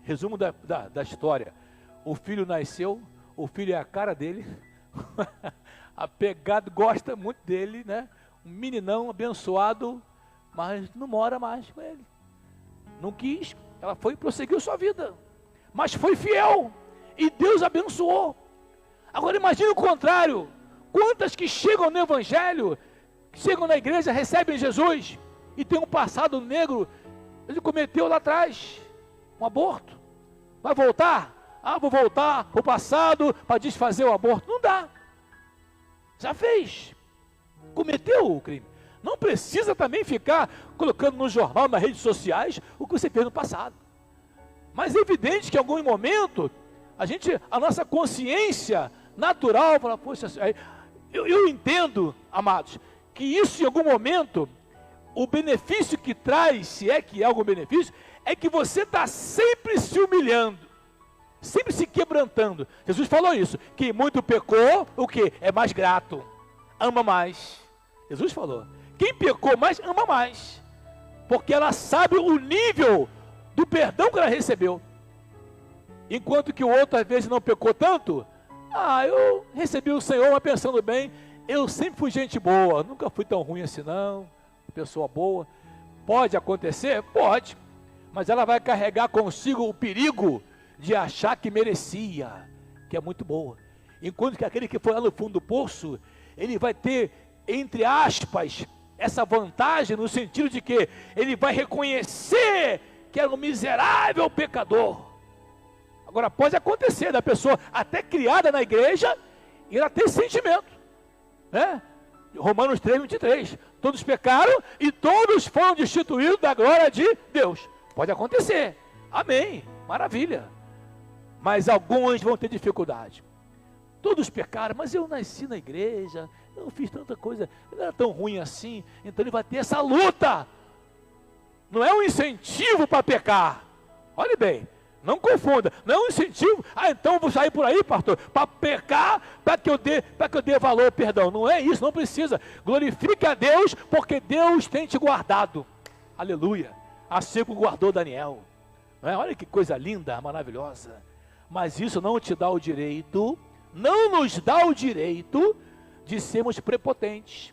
Resumo da história. O filho nasceu, o filho é a cara dele, apegado, gosta muito dele, né? Um meninão abençoado, mas não mora mais com ele. Não quis, ela foi e prosseguiu sua vida. Mas foi fiel, e Deus abençoou. Agora imagine o contrário. Quantas que chegam no Evangelho, chegam na igreja, recebem Jesus, e tem um passado negro, ele cometeu lá atrás, um aborto, vai voltar? Ah, vou voltar para o passado, para desfazer o aborto, não dá, já fez, cometeu o crime, não precisa também ficar colocando no jornal, nas redes sociais, o que você fez no passado, mas é evidente que em algum momento, a nossa consciência natural, fala, poxa, eu entendo, amados, que isso em algum momento, o benefício que traz, se é que é algum benefício, é que você está sempre se humilhando, sempre se quebrantando. Jesus falou isso, que muito pecou, o que? É mais grato, ama mais. Jesus falou, quem pecou mais, ama mais, porque ela sabe o nível do perdão que ela recebeu. Enquanto que o outro às vezes não pecou tanto, Eu recebi o Senhor, mas pensando bem, eu sempre fui gente boa, nunca fui tão ruim assim não, pessoa boa. Pode acontecer? Pode, mas ela vai carregar consigo o perigo de achar que merecia, que é muito boa. Enquanto que aquele que foi lá no fundo do poço, ele vai ter, entre aspas, essa vantagem no sentido de que ele vai reconhecer que era um miserável pecador. Agora pode acontecer da pessoa até criada na igreja e ela ter esse sentimento, né? Romanos 3:23, todos pecaram e todos foram destituídos da glória de Deus. Pode acontecer, amém, maravilha. Mas alguns vão ter dificuldade. Todos pecaram, mas eu nasci na igreja, eu não fiz tanta coisa, não era tão ruim assim. Então ele vai ter essa luta. Não é um incentivo para pecar. Olhe bem, não confunda, não é um incentivo. Então eu vou sair por aí, pastor, para pecar, para que eu dê valor, perdão. Não é isso, não precisa. Glorifique a Deus, porque Deus tem te guardado. Aleluia. Assim como guardou Daniel. Não é? Olha que coisa linda, maravilhosa. Mas isso não te dá o direito, não nos dá o direito de sermos prepotentes,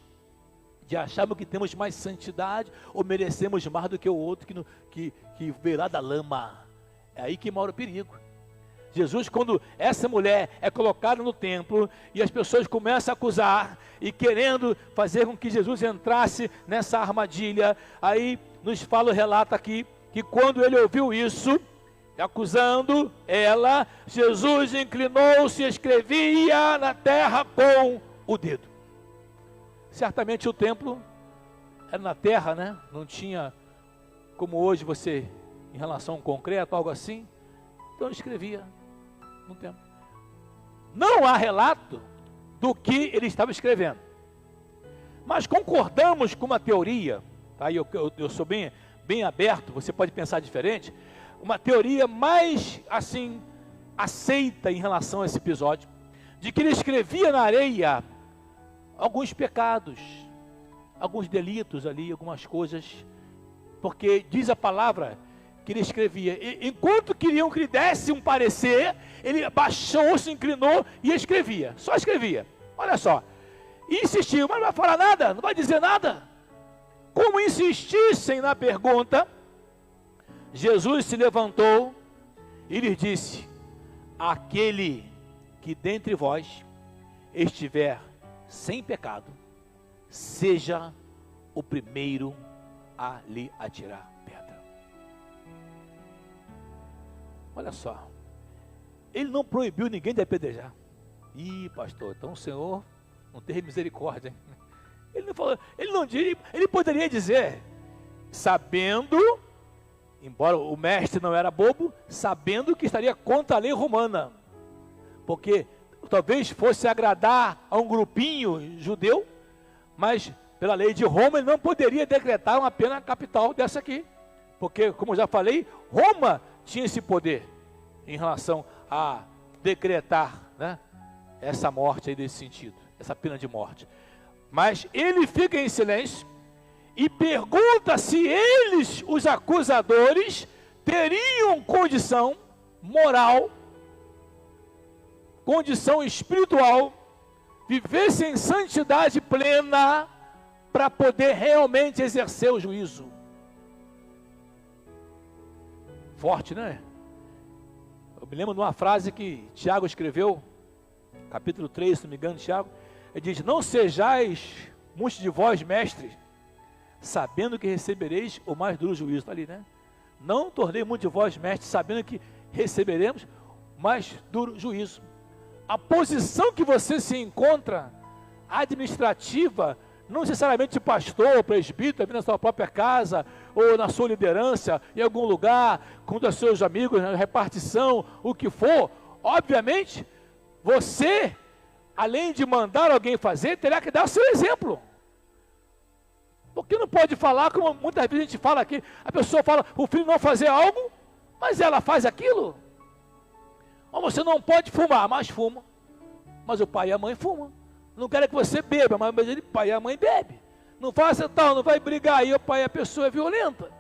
de acharmos que temos mais santidade ou merecemos mais do que o outro que veio lá da lama. É aí que mora o perigo. Jesus, quando essa mulher é colocada no templo e as pessoas começam a acusar e querendo fazer com que Jesus entrasse nessa armadilha, aí nos fala o relato aqui, que quando ele ouviu isso, acusando ela, Jesus inclinou-se e escrevia na terra com o dedo. Certamente o templo era na terra, né? Não tinha como hoje você, em relação a um concreto, algo assim. Então escrevia no templo. Não há relato do que ele estava escrevendo. Mas concordamos com uma teoria, tá? Eu sou bem aberto, você pode pensar diferente. Uma teoria mais, assim, aceita em relação a esse episódio, de que ele escrevia na areia alguns pecados, alguns delitos ali, algumas coisas, porque diz a palavra que ele escrevia, enquanto queriam que ele desse um parecer, ele abaixou, se inclinou e escrevia, só escrevia, olha só, e insistiu, mas não vai falar nada, não vai dizer nada. Como insistissem na pergunta, Jesus se levantou e lhes disse: aquele que dentre vós estiver sem pecado, seja o primeiro a lhe atirar pedra. Olha só, ele não proibiu ninguém de apedrejar. Ih, pastor, então o Senhor não teve misericórdia, hein? Ele não falou, ele poderia dizer, sabendo, embora o mestre não era bobo, sabendo que estaria contra a lei romana, porque talvez fosse agradar a um grupinho judeu, mas pela lei de Roma ele não poderia decretar uma pena capital dessa aqui, porque, como eu já falei, Roma tinha esse poder em relação a decretar, né, essa morte aí desse sentido, essa pena de morte. Mas ele fica em silêncio e pergunta se eles, os acusadores, teriam condição moral, condição espiritual, vivessem em santidade plena para poder realmente exercer o juízo. Forte, né? Eu me lembro de uma frase que Tiago escreveu, capítulo 3, se não me engano, Tiago, ele diz: não sejais muitos de vós mestres, sabendo que recebereis o mais duro juízo. Está ali, né? Não tornei muitos de vós mestres, sabendo que receberemos o mais duro juízo. A posição que você se encontra, administrativa, não necessariamente pastor, presbítero, na sua própria casa, ou na sua liderança, em algum lugar, com os seus amigos, na repartição, o que for, obviamente, você, além de mandar alguém fazer, terá que dar o seu exemplo. Porque não pode falar, como muitas vezes a gente fala aqui, a pessoa fala, o filho não fazer algo, mas ela faz aquilo. Ou você não pode fumar, mas fuma. Mas o pai e a mãe fumam. Não quero que você beba, mas o pai e a mãe bebem. Não faça tal, não vai brigar, aí o pai e a pessoa é violenta.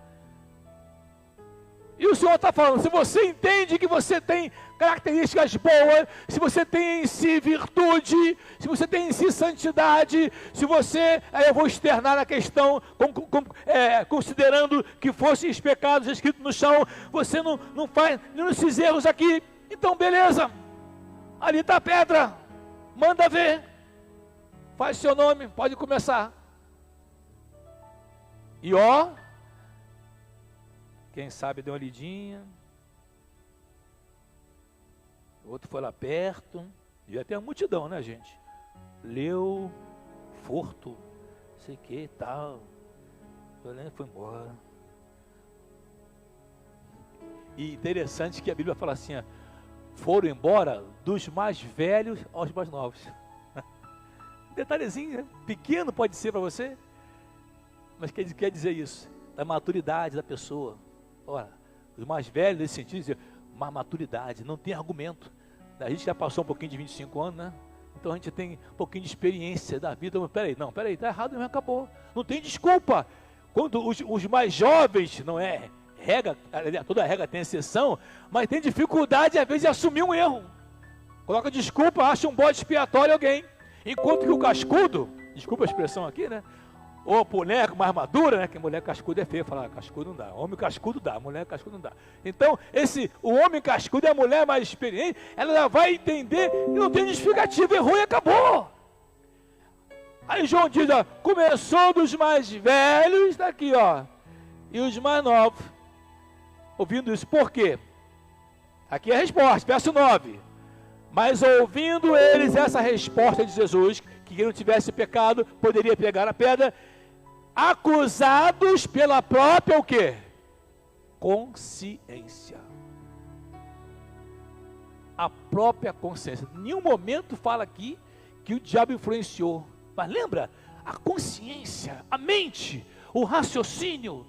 E o Senhor está falando, se você entende que você tem características boas, se você tem em si virtude, se você tem em si santidade, se você, eu vou externar a questão, considerando que fossem os pecados escritos no chão, você não faz nenhum desses erros aqui, então beleza, ali está a pedra, manda ver, faz seu nome, pode começar. E ó, quem sabe deu uma lidinha, o outro foi lá perto, e até a multidão, né, gente? Leu, furto, sei que e tal, eu lembro, foi embora. E interessante que a Bíblia fala assim, ó, foram embora dos mais velhos aos mais novos. Detalhezinho, né? Pequeno pode ser para você, mas quer dizer isso, da maturidade da pessoa. Ora, os mais velhos nesse sentido, uma maturidade, não tem argumento. A gente já passou um pouquinho de 25 anos, né? Então a gente tem um pouquinho de experiência da vida. Peraí, está errado mesmo, acabou. Não tem desculpa. Quando os mais jovens, não é regra, toda regra tem exceção, mas tem dificuldade às vezes de assumir um erro. Coloca desculpa, acha um bode expiatório alguém. Enquanto que o cascudo, desculpa a expressão aqui, né? Ou mulher mais madura, né? Que mulher cascuda é feia, falar cascudo não dá. Homem cascudo dá, mulher cascudo não dá. Então, o homem cascudo e a mulher mais experiente, ela já vai entender que não tem justificativa, errou e acabou. Aí João diz, ó, começou dos mais velhos, daqui, ó, e os mais novos. Ouvindo isso, por quê? Aqui é a resposta, verso 9. Mas ouvindo eles essa resposta de Jesus, que quem não tivesse pecado poderia pegar a pedra, acusados pela própria o quê? Consciência. A própria consciência. Em nenhum momento fala aqui que o diabo influenciou. Mas lembra? A consciência, a mente, o raciocínio,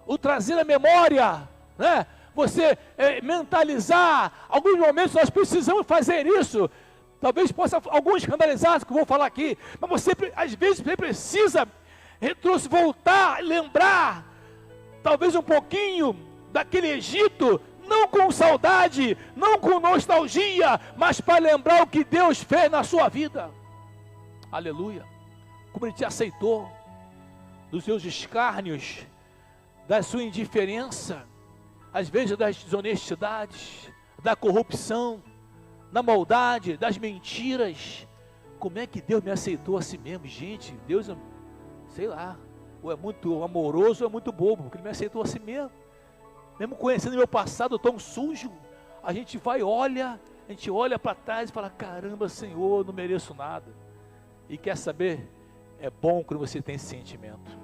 o trazer a memória, né? Você mentalizar. Alguns momentos nós precisamos fazer isso. Talvez possa alguns escandalizados que eu vou falar aqui, mas você às vezes você precisa voltar, lembrar, talvez um pouquinho daquele Egito, não com saudade, não com nostalgia, mas para lembrar o que Deus fez na sua vida. Aleluia. Como Ele te aceitou, dos seus escárnios, da sua indiferença, às vezes das desonestidades, da corrupção, da maldade, das mentiras. Como é que Deus me aceitou assim mesmo? Gente, Deus, sei lá, ou é muito amoroso ou é muito bobo, porque Ele me aceitou assim mesmo. Mesmo conhecendo meu passado tão sujo, a gente olha para trás e fala, caramba, Senhor, não mereço nada. E quer saber? É bom quando você tem esse sentimento,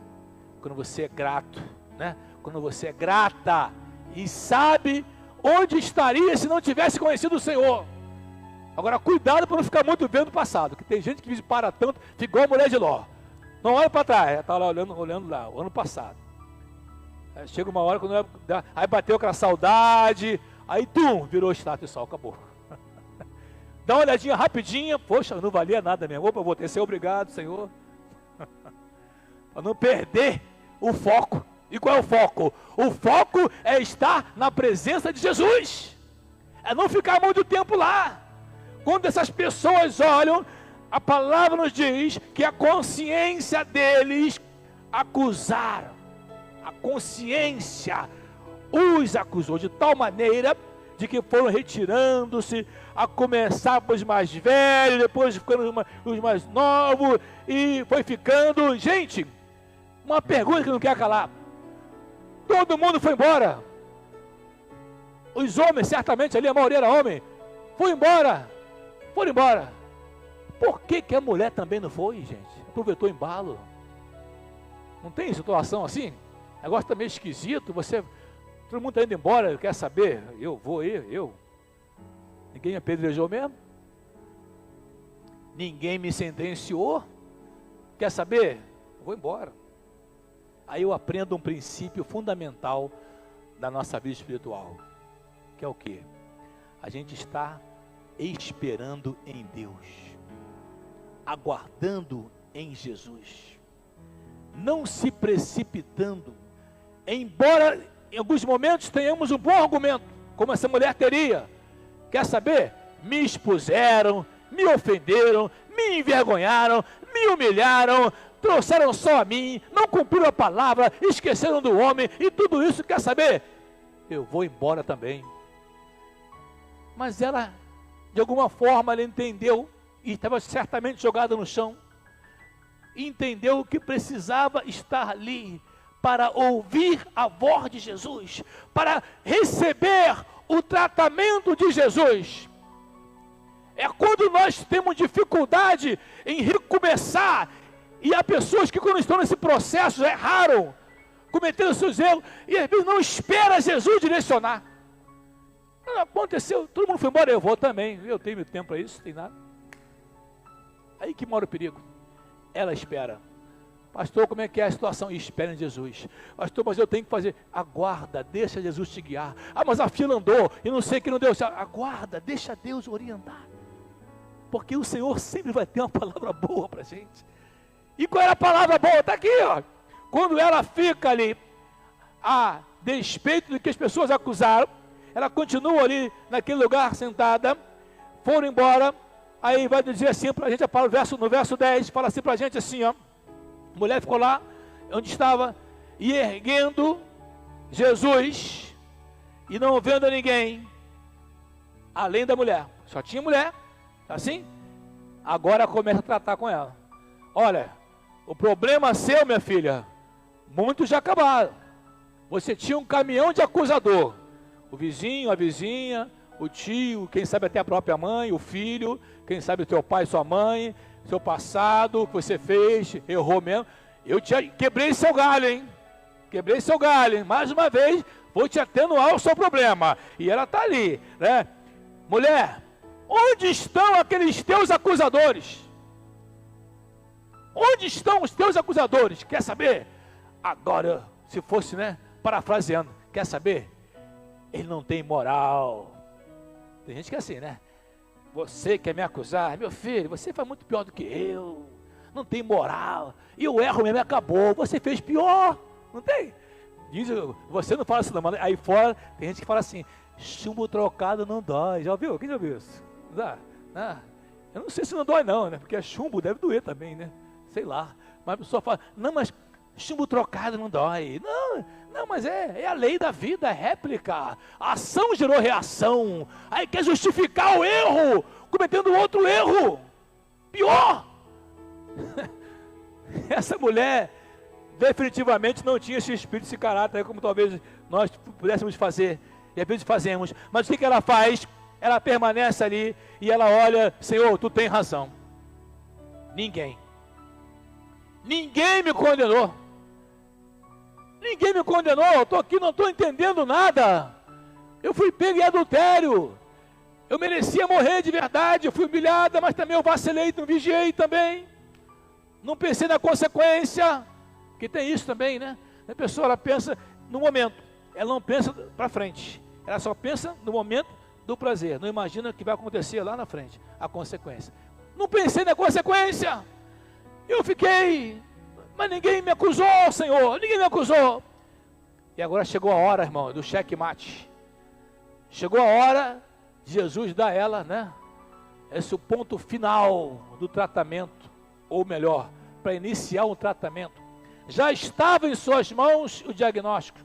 quando você é grato, né? Quando você é grata e sabe onde estaria se não tivesse conhecido o Senhor. Agora, cuidado para não ficar muito vendo o passado, que tem gente que para tanto, fica igual a mulher de Ló. Não olha para trás, está lá olhando lá, o ano passado. Aí chega uma hora, aí bateu aquela saudade, aí virou estátua e sol, acabou. Dá uma olhadinha rapidinha, poxa, não valia nada mesmo. Opa, vou ter que ser obrigado, Senhor. Para não perder o foco. E qual é o foco? O foco é estar na presença de Jesus. É não ficar muito tempo lá. Quando essas pessoas olham, a palavra nos diz que a consciência deles acusaram. A consciência os acusou de tal maneira de que foram retirando-se, a começar pelos mais velhos, depois ficando os mais novos, e foi ficando. Gente, uma pergunta que não quer calar. Todo mundo foi embora. Os homens, certamente ali, a maioria era homem, foram embora. Por que a mulher também não foi, gente? Aproveitou o embalo. Não tem situação assim? O negócio está meio esquisito, todo mundo está indo embora, quer saber? Eu vou ir, Ninguém me apedrejou mesmo? Ninguém me sentenciou? Quer saber? Eu vou embora. Aí eu aprendo um princípio fundamental da nossa vida espiritual, que é o quê? A gente está esperando em Deus, aguardando em Jesus, não se precipitando, embora em alguns momentos tenhamos um bom argumento, como essa mulher teria, Quer saber? Me expuseram, me ofenderam, me envergonharam, me humilharam, trouxeram só a mim, não cumpriram a palavra, esqueceram do homem, e tudo isso, quer saber? Eu vou embora também. Mas ela, de alguma forma, ela entendeu, e estava certamente jogada no chão, entendeu que precisava estar ali, para ouvir a voz de Jesus, para receber o tratamento de Jesus. É quando nós temos dificuldade em recomeçar, e há pessoas que quando estão nesse processo erraram, cometeram seus erros, e às vezes não espera Jesus direcionar. Aconteceu, todo mundo foi embora, eu vou também, eu tenho meu tempo para isso, não tem nada. Aí que mora o perigo. Ela espera. Pastor, como é que é a situação? Espera em Jesus. Pastor, mas eu tenho que fazer. Aguarda, deixa Jesus te guiar. Ah, mas a fila andou e não sei o que não deu certo. Aguarda, deixa Deus orientar. Porque o Senhor sempre vai ter uma palavra boa para a gente. E qual era a palavra boa? Está aqui, ó. Quando ela fica ali, a despeito do que as pessoas acusaram, ela continua ali naquele lugar sentada, foram embora. Aí vai dizer assim para a gente, no verso 10, fala assim para a gente assim, ó. A mulher ficou lá, onde estava, e erguendo Jesus, e não vendo ninguém, além da mulher, só tinha mulher, assim, agora começa a tratar com ela. Olha, o problema seu, minha filha, muitos já acabaram. Você tinha um caminhão de acusador, o vizinho, a vizinha, o tio, quem sabe até a própria mãe, o filho, quem sabe o teu pai, sua mãe, seu passado, o que você fez, errou mesmo. Eu quebrei seu galho, hein? Quebrei seu galho, hein? Mais uma vez, vou te atenuar o seu problema. E ela está ali, né? Mulher, onde estão aqueles teus acusadores? Onde estão os teus acusadores? Quer saber? Agora, se fosse, né, parafraseando, quer saber? Ele não tem moral. Tem gente que é assim, né? Você quer me acusar? Meu filho, você faz muito pior do que eu. Não tem moral. E eu erro mesmo e acabou. Você fez pior. Não tem? Diz, você não fala assim não, mas aí fora tem gente que fala assim, chumbo trocado não dói. Já ouviu? Quem já ouviu isso? Não dá? Não. Eu não sei se não dói não, né? Porque chumbo deve doer também, né? Sei lá. Mas a pessoa fala, não, mas chumbo trocado não dói. Não, mas é a lei da vida, é réplica. A ação gerou reação. Aí quer justificar o erro, cometendo outro erro. Pior. Essa mulher definitivamente não tinha esse espírito, esse caráter, como talvez nós pudéssemos fazer. E às vezes fazemos. Mas o que ela faz? Ela permanece ali e ela olha, Senhor, tu tem razão. Ninguém me condenou. Ninguém me condenou, eu estou aqui, não estou entendendo nada. Eu fui pego em adultério. Eu merecia morrer de verdade, eu fui humilhada, mas também eu vacilei, não vigiei também. Não pensei na consequência, que tem isso também, né? A pessoa, ela pensa no momento, ela não pensa para frente. Ela só pensa no momento do prazer, não imagina o que vai acontecer lá na frente, a consequência. Não pensei na consequência. Eu fiquei... Mas ninguém me acusou, Senhor, ninguém me acusou. E agora chegou a hora, irmão, do checkmate. Chegou a hora de Jesus dar a ela, né? Esse é o ponto final do tratamento, ou melhor, para iniciar um tratamento. Já estava em suas mãos o diagnóstico.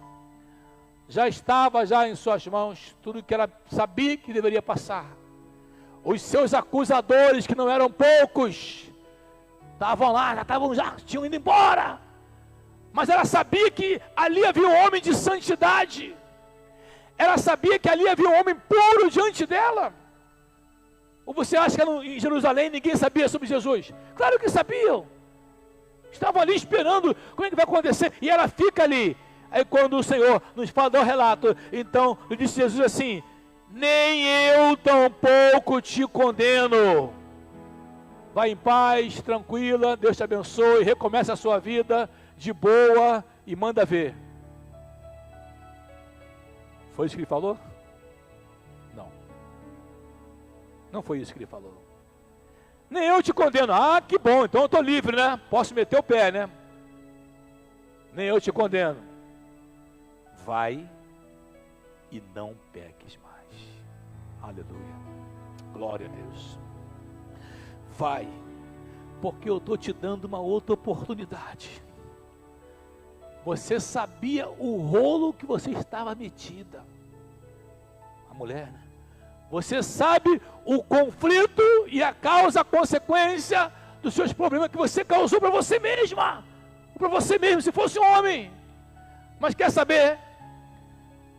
Já estava em suas mãos tudo que ela sabia que deveria passar. Os seus acusadores, que não eram poucos, estavam lá, já tinham ido embora. Mas ela sabia que ali havia um homem de santidade. Ela sabia que ali havia um homem puro diante dela. Ou você acha que em Jerusalém ninguém sabia sobre Jesus? Claro que sabiam. Estavam ali esperando como é que vai acontecer. E ela fica ali. Aí quando o Senhor nos fala do relato, então disse Jesus assim, nem eu tampouco te condeno. Vai em paz, tranquila, Deus te abençoe, recomeça a sua vida de boa e manda ver. Foi isso que ele falou? Não. Não foi isso que ele falou. Nem eu te condeno. Ah, que bom, então eu estou livre, né? Posso meter o pé, né? Nem eu te condeno. Vai e não peques mais. Aleluia. Glória a Deus. Vai, porque eu estou te dando uma outra oportunidade. Você sabia o rolo que você estava metida. A mulher, né? Você sabe o conflito e a causa, a consequência dos seus problemas que você causou para você mesma. Para você mesmo, se fosse um homem. Mas quer saber?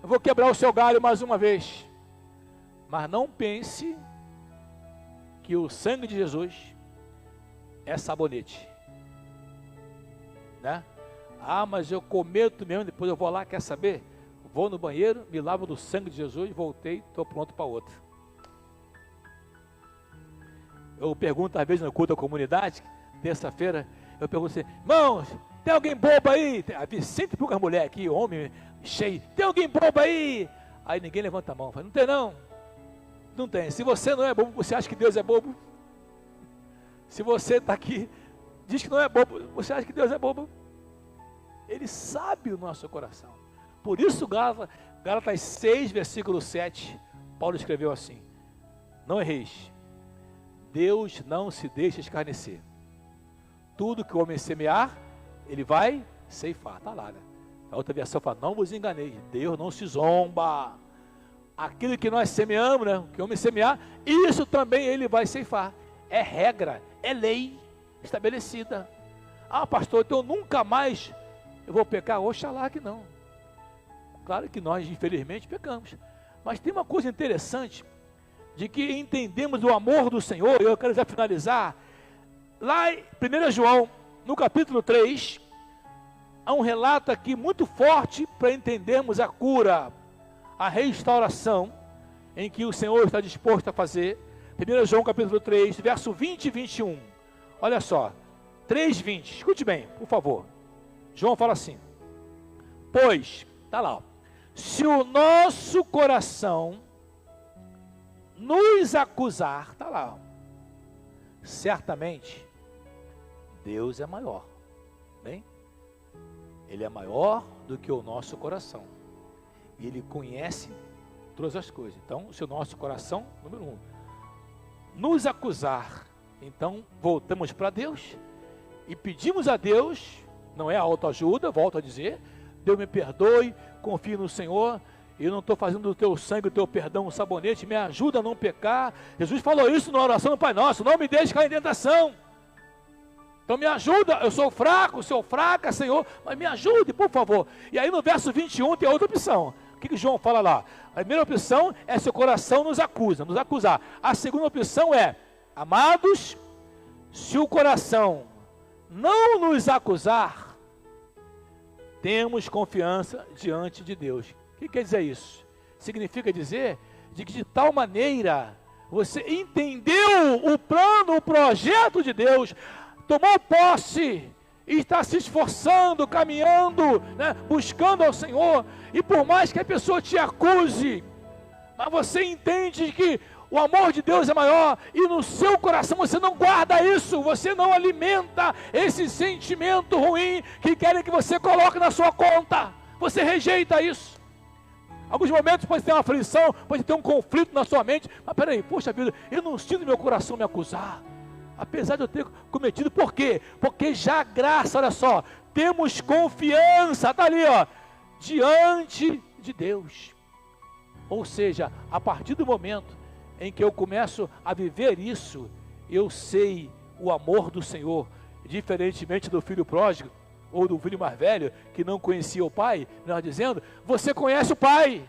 Eu vou quebrar o seu galho mais uma vez. Mas não pense que o sangue de Jesus é sabonete, né? Ah, mas eu cometo mesmo, depois eu vou lá, quer saber? Vou no banheiro, me lavo do sangue de Jesus, voltei, estou pronto para outra. Eu pergunto às vezes no culto da comunidade, terça-feira, eu pergunto assim, irmãos, tem alguém bobo aí? Havia sempre poucas mulheres aqui, homem cheio, tem alguém bobo aí? Aí ninguém levanta a mão, fala, não tem não? Não tem. Se você não é bobo, você acha que Deus é bobo? Se você está aqui, diz que não é bobo, você acha que Deus é bobo? Ele sabe o nosso coração. Por isso Gálatas 6, versículo 7, Paulo escreveu assim, não erreis, Deus não se deixa escarnecer. Tudo que o homem semear, ele vai ceifar. Está lá, né? A outra versão fala, não vos enganeis, Deus não se zomba. Aquilo que nós semeamos, né? Que o homem semear, isso também ele vai ceifar. É regra, é lei estabelecida. Ah, pastor, então nunca mais eu vou pecar? Oxalá que não. Claro que nós, infelizmente, pecamos. Mas tem uma coisa interessante, de que entendemos o amor do Senhor, e eu quero já finalizar. Lá em 1 João, no capítulo 3, há um relato aqui muito forte para entendermos a cura, a restauração, em que o Senhor está disposto a fazer. 1 João capítulo 3, verso 20 e 21. Olha só, 3:20, escute bem, por favor. João fala assim, pois, está lá, ó, se o nosso coração nos acusar, está lá, ó, certamente Deus é maior, bem? Ele é maior do que o nosso coração, e Ele conhece todas as coisas. Então, se o nosso coração, número 1, nos acusar, então voltamos para Deus e pedimos a Deus, não é autoajuda, volto a dizer, Deus me perdoe, confio no Senhor, eu não estou fazendo do teu sangue, do teu perdão um sabonete, me ajuda a não pecar. Jesus falou isso na oração do Pai Nosso, não me deixe cair em tentação. Então me ajuda, eu sou fraco, sou fraca, Senhor, mas me ajude, por favor. E aí no verso 21 tem outra opção. O que João fala lá? A primeira opção é se o coração nos acusa, nos acusar. A segunda opção é, amados, se o coração não nos acusar, temos confiança diante de Deus. O que quer dizer isso? Significa dizer de que de tal maneira você entendeu o plano, o projeto de Deus, tomou posse e está se esforçando, caminhando, né, buscando ao Senhor, e por mais que a pessoa te acuse, mas você entende que o amor de Deus é maior, e no seu coração você não guarda isso, você não alimenta esse sentimento ruim que querem que você coloque na sua conta, você rejeita isso. Alguns momentos pode ter uma aflição, pode ter um conflito na sua mente, mas peraí, poxa vida, eu não sinto meu coração me acusar, apesar de eu ter cometido. Por quê? Porque já graça, olha só, temos confiança, está ali, ó, diante de Deus. Ou seja, a partir do momento em que eu começo a viver isso, eu sei o amor do Senhor, diferentemente do filho pródigo, ou do filho mais velho, que não conhecia o pai, nós dizendo, você conhece o pai,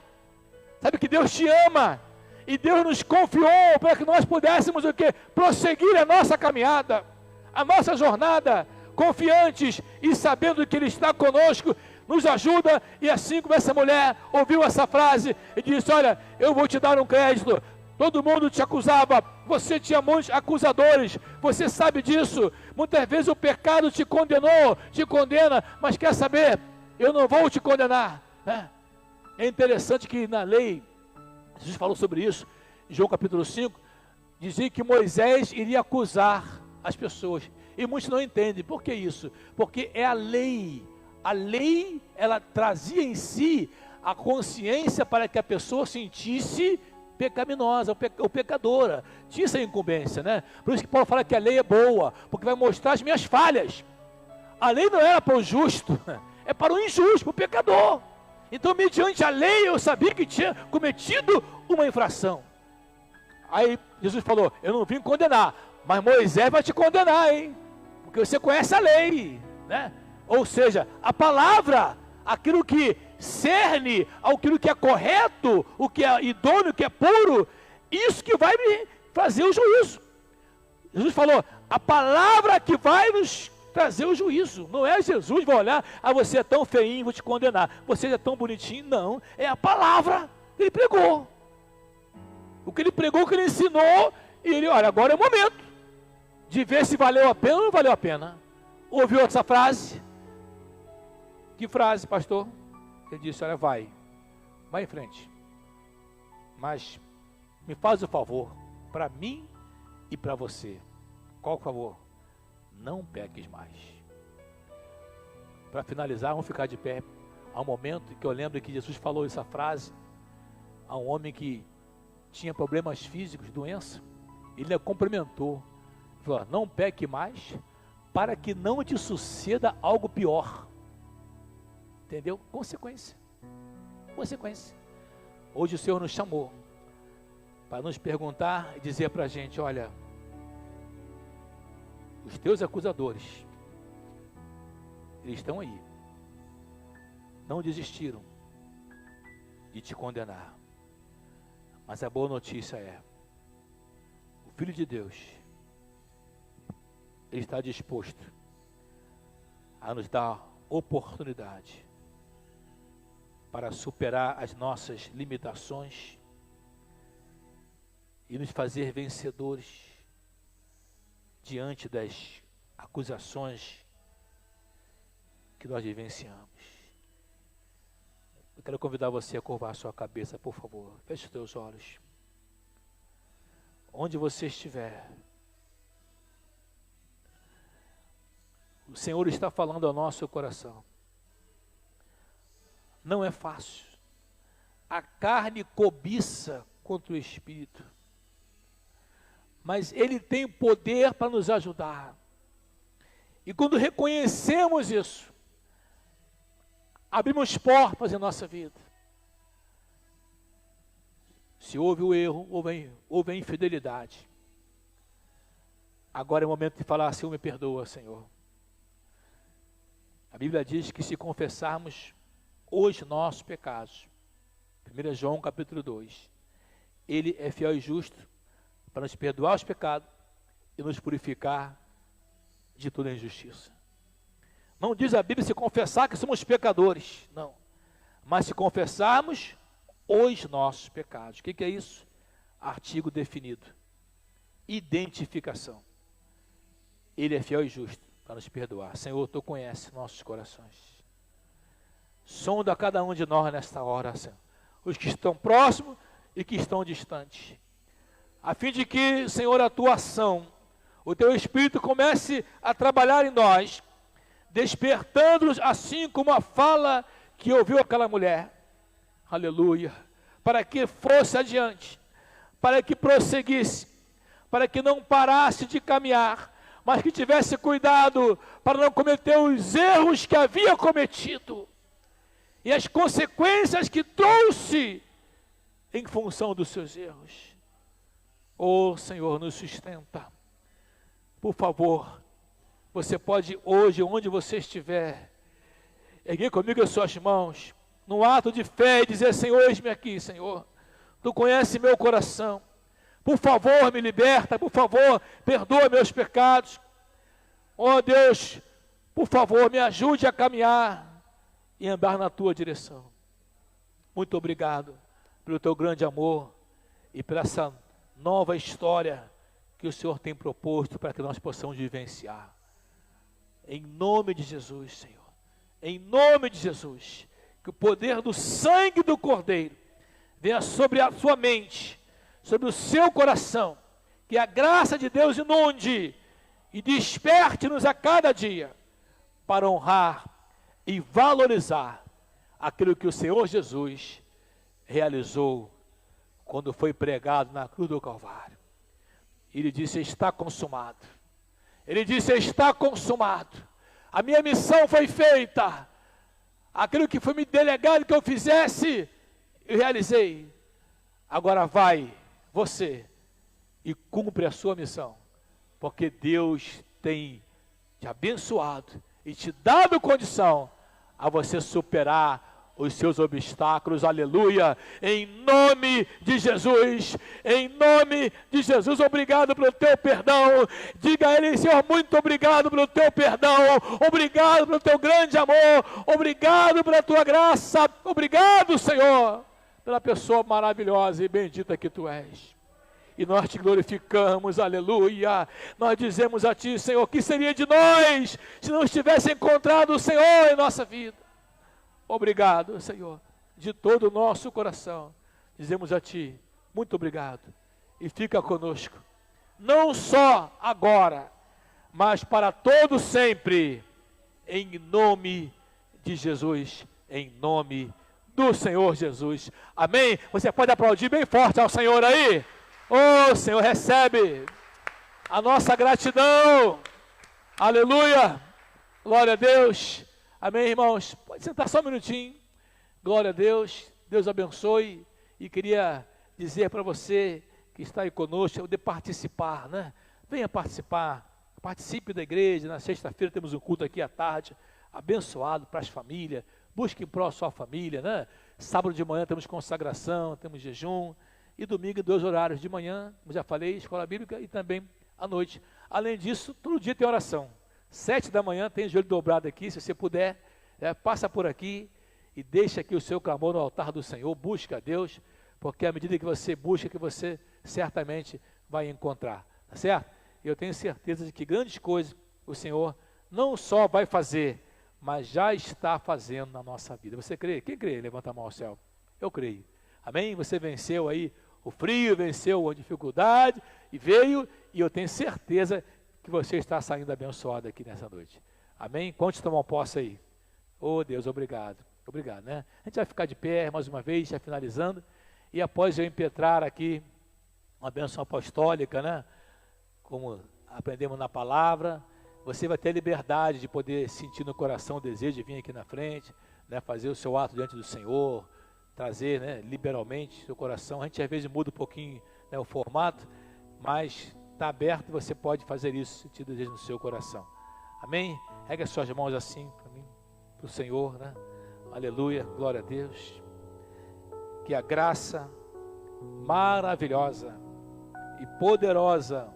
sabe que Deus te ama, e Deus nos confiou para que nós pudéssemos o quê? Prosseguir a nossa caminhada, a nossa jornada, confiantes e sabendo que Ele está conosco, nos ajuda. E assim como essa mulher ouviu essa frase e disse, olha, eu vou te dar um crédito, todo mundo te acusava, você tinha muitos acusadores, você sabe disso, muitas vezes o pecado te condenou, te condena, mas quer saber, eu não vou te condenar, né? É interessante que na lei, Jesus falou sobre isso, em João capítulo 5, dizia que Moisés iria acusar as pessoas, e muitos não entendem. Por que isso? Porque é a lei, ela trazia em si a consciência para que a pessoa sentisse pecaminosa, ou pecadora. Tinha essa incumbência, né? Por isso que Paulo fala que a lei é boa, porque vai mostrar as minhas falhas. A lei não era para o justo, é para o injusto, para o pecador. Então, mediante a lei, eu sabia que tinha cometido uma infração. Aí Jesus falou, eu não vim condenar, mas Moisés vai te condenar, hein? Porque você conhece a lei, né? Ou seja, a palavra, aquilo que cerne aquilo que é correto, o que é idôneo, o que é puro, isso que vai me fazer o juízo. Jesus falou, a palavra que vai nos trazer o juízo, não é Jesus vai olhar, você é tão feinho, vou te condenar, você é tão bonitinho, não, é a palavra que ele pregou, o que ele pregou, o que ele ensinou, e ele, olha, agora é o momento de ver se valeu a pena ou não valeu a pena. Ouviu essa frase? Que frase, pastor? Ele disse, olha, vai em frente, mas me faz o favor, para mim e para você. Qual o favor? Não peques mais. Para finalizar, vamos ficar de pé. Há um momento que eu lembro que Jesus falou essa frase a um homem que tinha problemas físicos, doença. Ele a cumprimentou, falou, não peque mais, para que não te suceda algo pior. Entendeu? Consequência. Hoje o Senhor nos chamou para nos perguntar e dizer para a gente, olha, os teus acusadores, eles estão aí, não desistiram de te condenar, mas a boa notícia é, o Filho de Deus, ele está disposto a nos dar oportunidade para superar as nossas limitações e nos fazer vencedores diante das acusações que nós vivenciamos. Eu quero convidar você a curvar a sua cabeça, por favor. Feche os teus olhos. Onde você estiver, o Senhor está falando ao nosso coração. Não é fácil. A carne cobiça contra o Espírito. Mas Ele tem poder para nos ajudar. E quando reconhecemos isso, abrimos portas em nossa vida. Se houve o erro, houve a infidelidade. Agora é o momento de falar, Senhor, me perdoa, Senhor. A Bíblia diz que se confessarmos os nossos pecados, 1 João capítulo 2, Ele é fiel e justo para nos perdoar os pecados e nos purificar de toda injustiça. Não diz a Bíblia se confessar que somos pecadores, não, mas se confessarmos os nossos pecados. O que é isso? Artigo definido, identificação. Ele é fiel e justo para nos perdoar. Senhor, Tu conheces nossos corações. Sonda cada um de nós nesta hora, Senhor. Os que estão próximos e que estão distantes. A fim de que, Senhor, a Tua ação, o Teu Espírito comece a trabalhar em nós, despertando-nos assim como a fala que ouviu aquela mulher. Aleluia. Para que fosse adiante, para que prosseguisse, para que não parasse de caminhar, mas que tivesse cuidado para não cometer os erros que havia cometido e as consequências que trouxe em função dos seus erros. Oh, Senhor, nos sustenta. Por favor, você pode hoje, onde você estiver, erguer comigo as suas mãos, num ato de fé e dizer, Senhor, eis-me aqui, Senhor. Tu conheces meu coração. Por favor, me liberta, por favor, perdoa meus pecados. Oh, Deus, por favor, me ajude a caminhar e andar na Tua direção. Muito obrigado pelo Teu grande amor e por essa nova história que o Senhor tem proposto para que nós possamos vivenciar. Em nome de Jesus, Senhor. Em nome de Jesus. Que o poder do sangue do Cordeiro venha sobre a sua mente, sobre o seu coração. Que a graça de Deus inunde e desperte-nos a cada dia para honrar e valorizar aquilo que o Senhor Jesus realizou quando foi pregado na cruz do Calvário. Ele disse: está consumado. Ele disse: está consumado. A minha missão foi feita. Aquilo que foi me delegado que eu fizesse, eu realizei. Agora vai, você, e cumpre a sua missão. Porque Deus tem te abençoado e te dado condição a você superar os seus obstáculos, aleluia, em nome de Jesus, em nome de Jesus. Obrigado pelo teu perdão. Diga a Ele: Senhor, muito obrigado pelo teu perdão, obrigado pelo teu grande amor, obrigado pela tua graça, obrigado, Senhor, pela pessoa maravilhosa e bendita que tu és. E nós te glorificamos, aleluia. Nós dizemos a ti, Senhor, que seria de nós se não estivesse encontrado o Senhor em nossa vida. Obrigado, Senhor, de todo o nosso coração. Dizemos a ti, muito obrigado. E fica conosco, não só agora, mas para todo sempre, em nome de Jesus, em nome do Senhor Jesus. Amém? Você pode aplaudir bem forte ao Senhor aí? Oh, Senhor, recebe a nossa gratidão. Aleluia. Glória a Deus. Amém, irmãos? Pode sentar só um minutinho. Glória a Deus. Deus abençoe. E queria dizer para você que está aí conosco, de participar, né? Venha participar. Participe da igreja. Na sexta-feira temos um culto aqui à tarde, abençoado para as famílias. Busque em prol da sua família, né? Sábado de manhã temos consagração, temos jejum. E domingo, 2 horários de manhã, como já falei, escola bíblica, e também à noite. Além disso, todo dia tem oração. 7 da manhã tem joelho dobrado aqui, se você puder, passa por aqui e deixa aqui o seu clamor no altar do Senhor, busca a Deus, porque à medida que você busca, que você certamente vai encontrar, tá certo? Eu tenho certeza de que grandes coisas o Senhor não só vai fazer, mas já está fazendo na nossa vida. Você crê? Quem crê? Levanta a mão ao céu. Eu creio. Amém? Você venceu aí o frio, venceu a dificuldade e veio, e eu tenho certeza que você está saindo abençoado aqui nessa noite. Amém? Conte tomar posse aí. Oh Deus, obrigado. Obrigado, né? A gente vai ficar de pé mais uma vez, já finalizando, e após eu impetrar aqui uma bênção apostólica, né? Como aprendemos na palavra, você vai ter liberdade de poder sentir no coração o desejo de vir aqui na frente, né? Fazer o seu ato diante do Senhor, trazer, né, liberalmente seu coração. A gente às vezes muda um pouquinho, né, o formato, mas está aberto e você pode fazer isso, sentir desejo no seu coração. Amém? Rega as suas mãos assim para mim, para o Senhor, né? Aleluia, glória a Deus. Que a graça maravilhosa e poderosa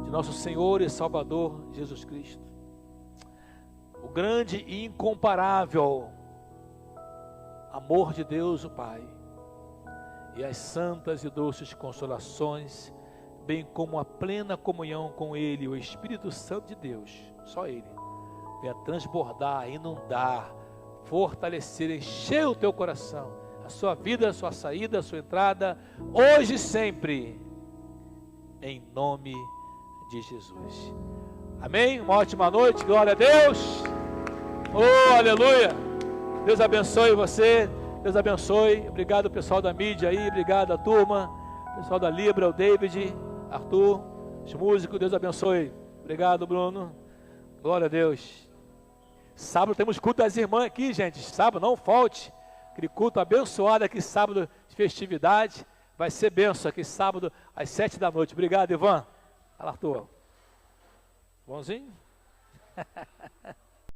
de nosso Senhor e Salvador Jesus Cristo, o grande e incomparável amor de Deus o Pai, e as santas e doces consolações, bem como a plena comunhão com Ele, o Espírito Santo de Deus, só Ele, venha transbordar, inundar, fortalecer, encher o teu coração, a sua vida, a sua saída, a sua entrada, hoje e sempre, em nome de Jesus. Amém? Uma ótima noite, glória a Deus. Oh, aleluia. Deus abençoe você, Deus abençoe. Obrigado pessoal da mídia aí, obrigado a turma, pessoal da Libra, o David, Arthur, os músicos, Deus abençoe. Obrigado, Bruno, glória a Deus. Sábado temos culto das irmãs aqui, gente, sábado não falte, aquele culto abençoado aqui, sábado de festividade, vai ser benção aqui, sábado às 7 da noite. Obrigado, Ivan. Fala, Arthur. Bonzinho?